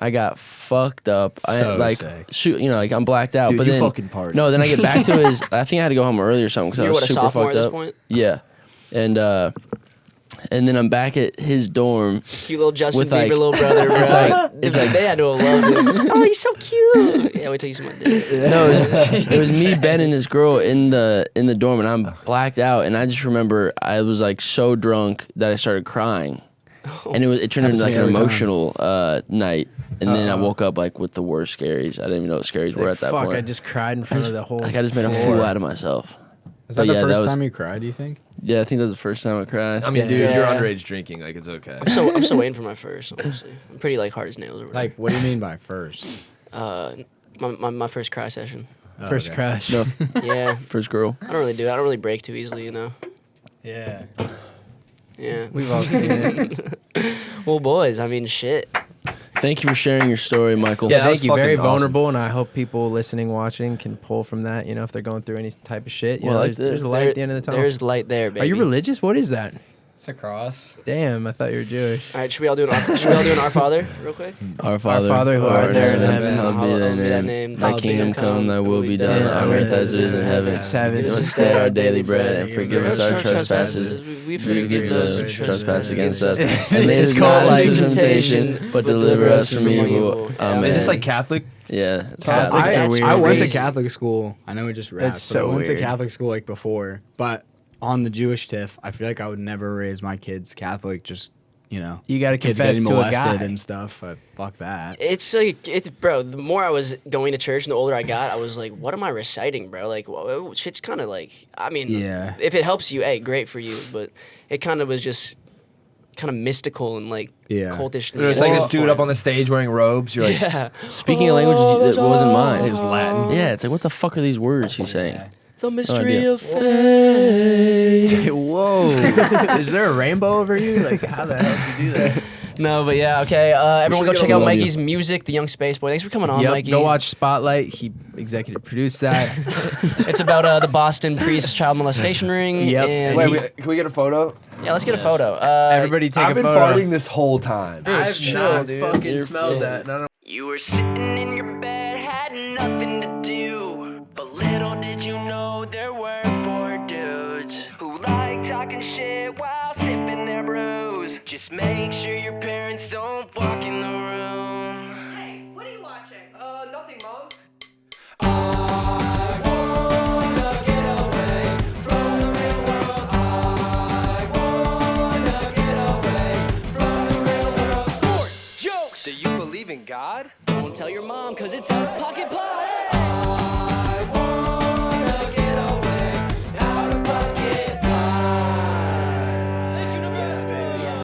I got fucked up. I So like sick. shoot, like I'm blacked out. Dude, but you then fucking partied. no, then I get back to his. I think I had to go home early or something because I You're was what, a super sophomore fucked at this up. point? Yeah, and then I'm back at his dorm. Cute little Justin With, Bieber like- little brother, bro. it's like- they had to have loved him. Oh, he's so cute. Yeah, wait till you see my dick. No, it was me, Ben, and this girl in the dorm, and I'm blacked out. And I just remember I was like so drunk that I started crying, and it turned Happens into to like me an every time. emotional night. And then I woke up like with the worst scaries. I didn't even know what scaries were Like, at that fuck, point. I just cried in front of the whole like I just made a floor. fool out of myself. Is that But the yeah, first that was- time you cried, do you think? Yeah, I think that was the first time I cried. I mean, dude, Yeah. you're underage drinking. Like, it's okay. I'm still waiting for my first. Honestly, I'm pretty like hard as nails. Or whatever. Like, what do you mean by first? My first cry session. Oh, First okay. crush. No, Yeah, first girl. I don't really do. I don't really break too easily, you know. Yeah. Yeah. We've all seen it. Well, boys, I mean, shit. Thank you for sharing your story, Michael. Yeah, that was Thank you. Very fucking awesome. vulnerable, and I hope people listening, watching can pull from that. You know, if they're going through any type of shit, you Well, know, like there's a light at the end of the tunnel. There's light there, baby. Are you religious? What is that? It's a cross. Damn, I thought you were Jewish. All right, should we all do an Our Father real quick? Our Father, Father who art there in heaven, hallowed be thy name. Thy kingdom come, thy will be done on earth as it is in heaven. Give us this day our daily bread, and forgive us our trespasses. We Forgive those who trespass against us. This And lead is us called not into like temptation, but deliver us from evil. Amen. Is this like Catholic? Yeah, it's Catholics Catholic. are weird. I went to Crazy. Catholic school. I know we just rapped, That's but so I went to weird. Catholic school like before. But on the Jewish tiff, I feel like I would never raise my kids Catholic. Just You got to kids confess getting to a molested guy. and stuff. Fuck that. It's like bro. The more I was going to church and the older I got, I was like, what am I reciting, bro? Like, shit's kind of like. I mean, Yeah. if it helps you, hey, great for you. But it kind of was just kind of mystical and like Yeah. cultish. It's like this dude up on the stage wearing robes. You're like, Yeah. Speaking a language that wasn't mine. it was Latin. Yeah, it's like, what the fuck are these words he's saying? The mystery idea. of faith. Whoa! Is there a rainbow over you? Like, how the hell did you do that? No, but yeah, okay. Everyone go get check a out love you. Mikey's music, The Young Space Boy. Thanks for coming on, Yep. Mikey. Go watch Spotlight. He executive produced that. It's about the Boston priest child molestation ring. Yep. And Wait, can we get a photo? yeah, let's get a photo. Everybody take I've a been photo. farting this whole time. I've chill, not dude. fucking You're smelled full. that. No. You were sitting in your bed, had nothing to do. But little did you know there were 4 dudes who like talking shit while sipping their brews. Just make sure your parents don't walk in the room. Hey, what are you watching? Nothing, Mom. Do you believe in God? Don't tell your mom, cause it's out of pocket pie.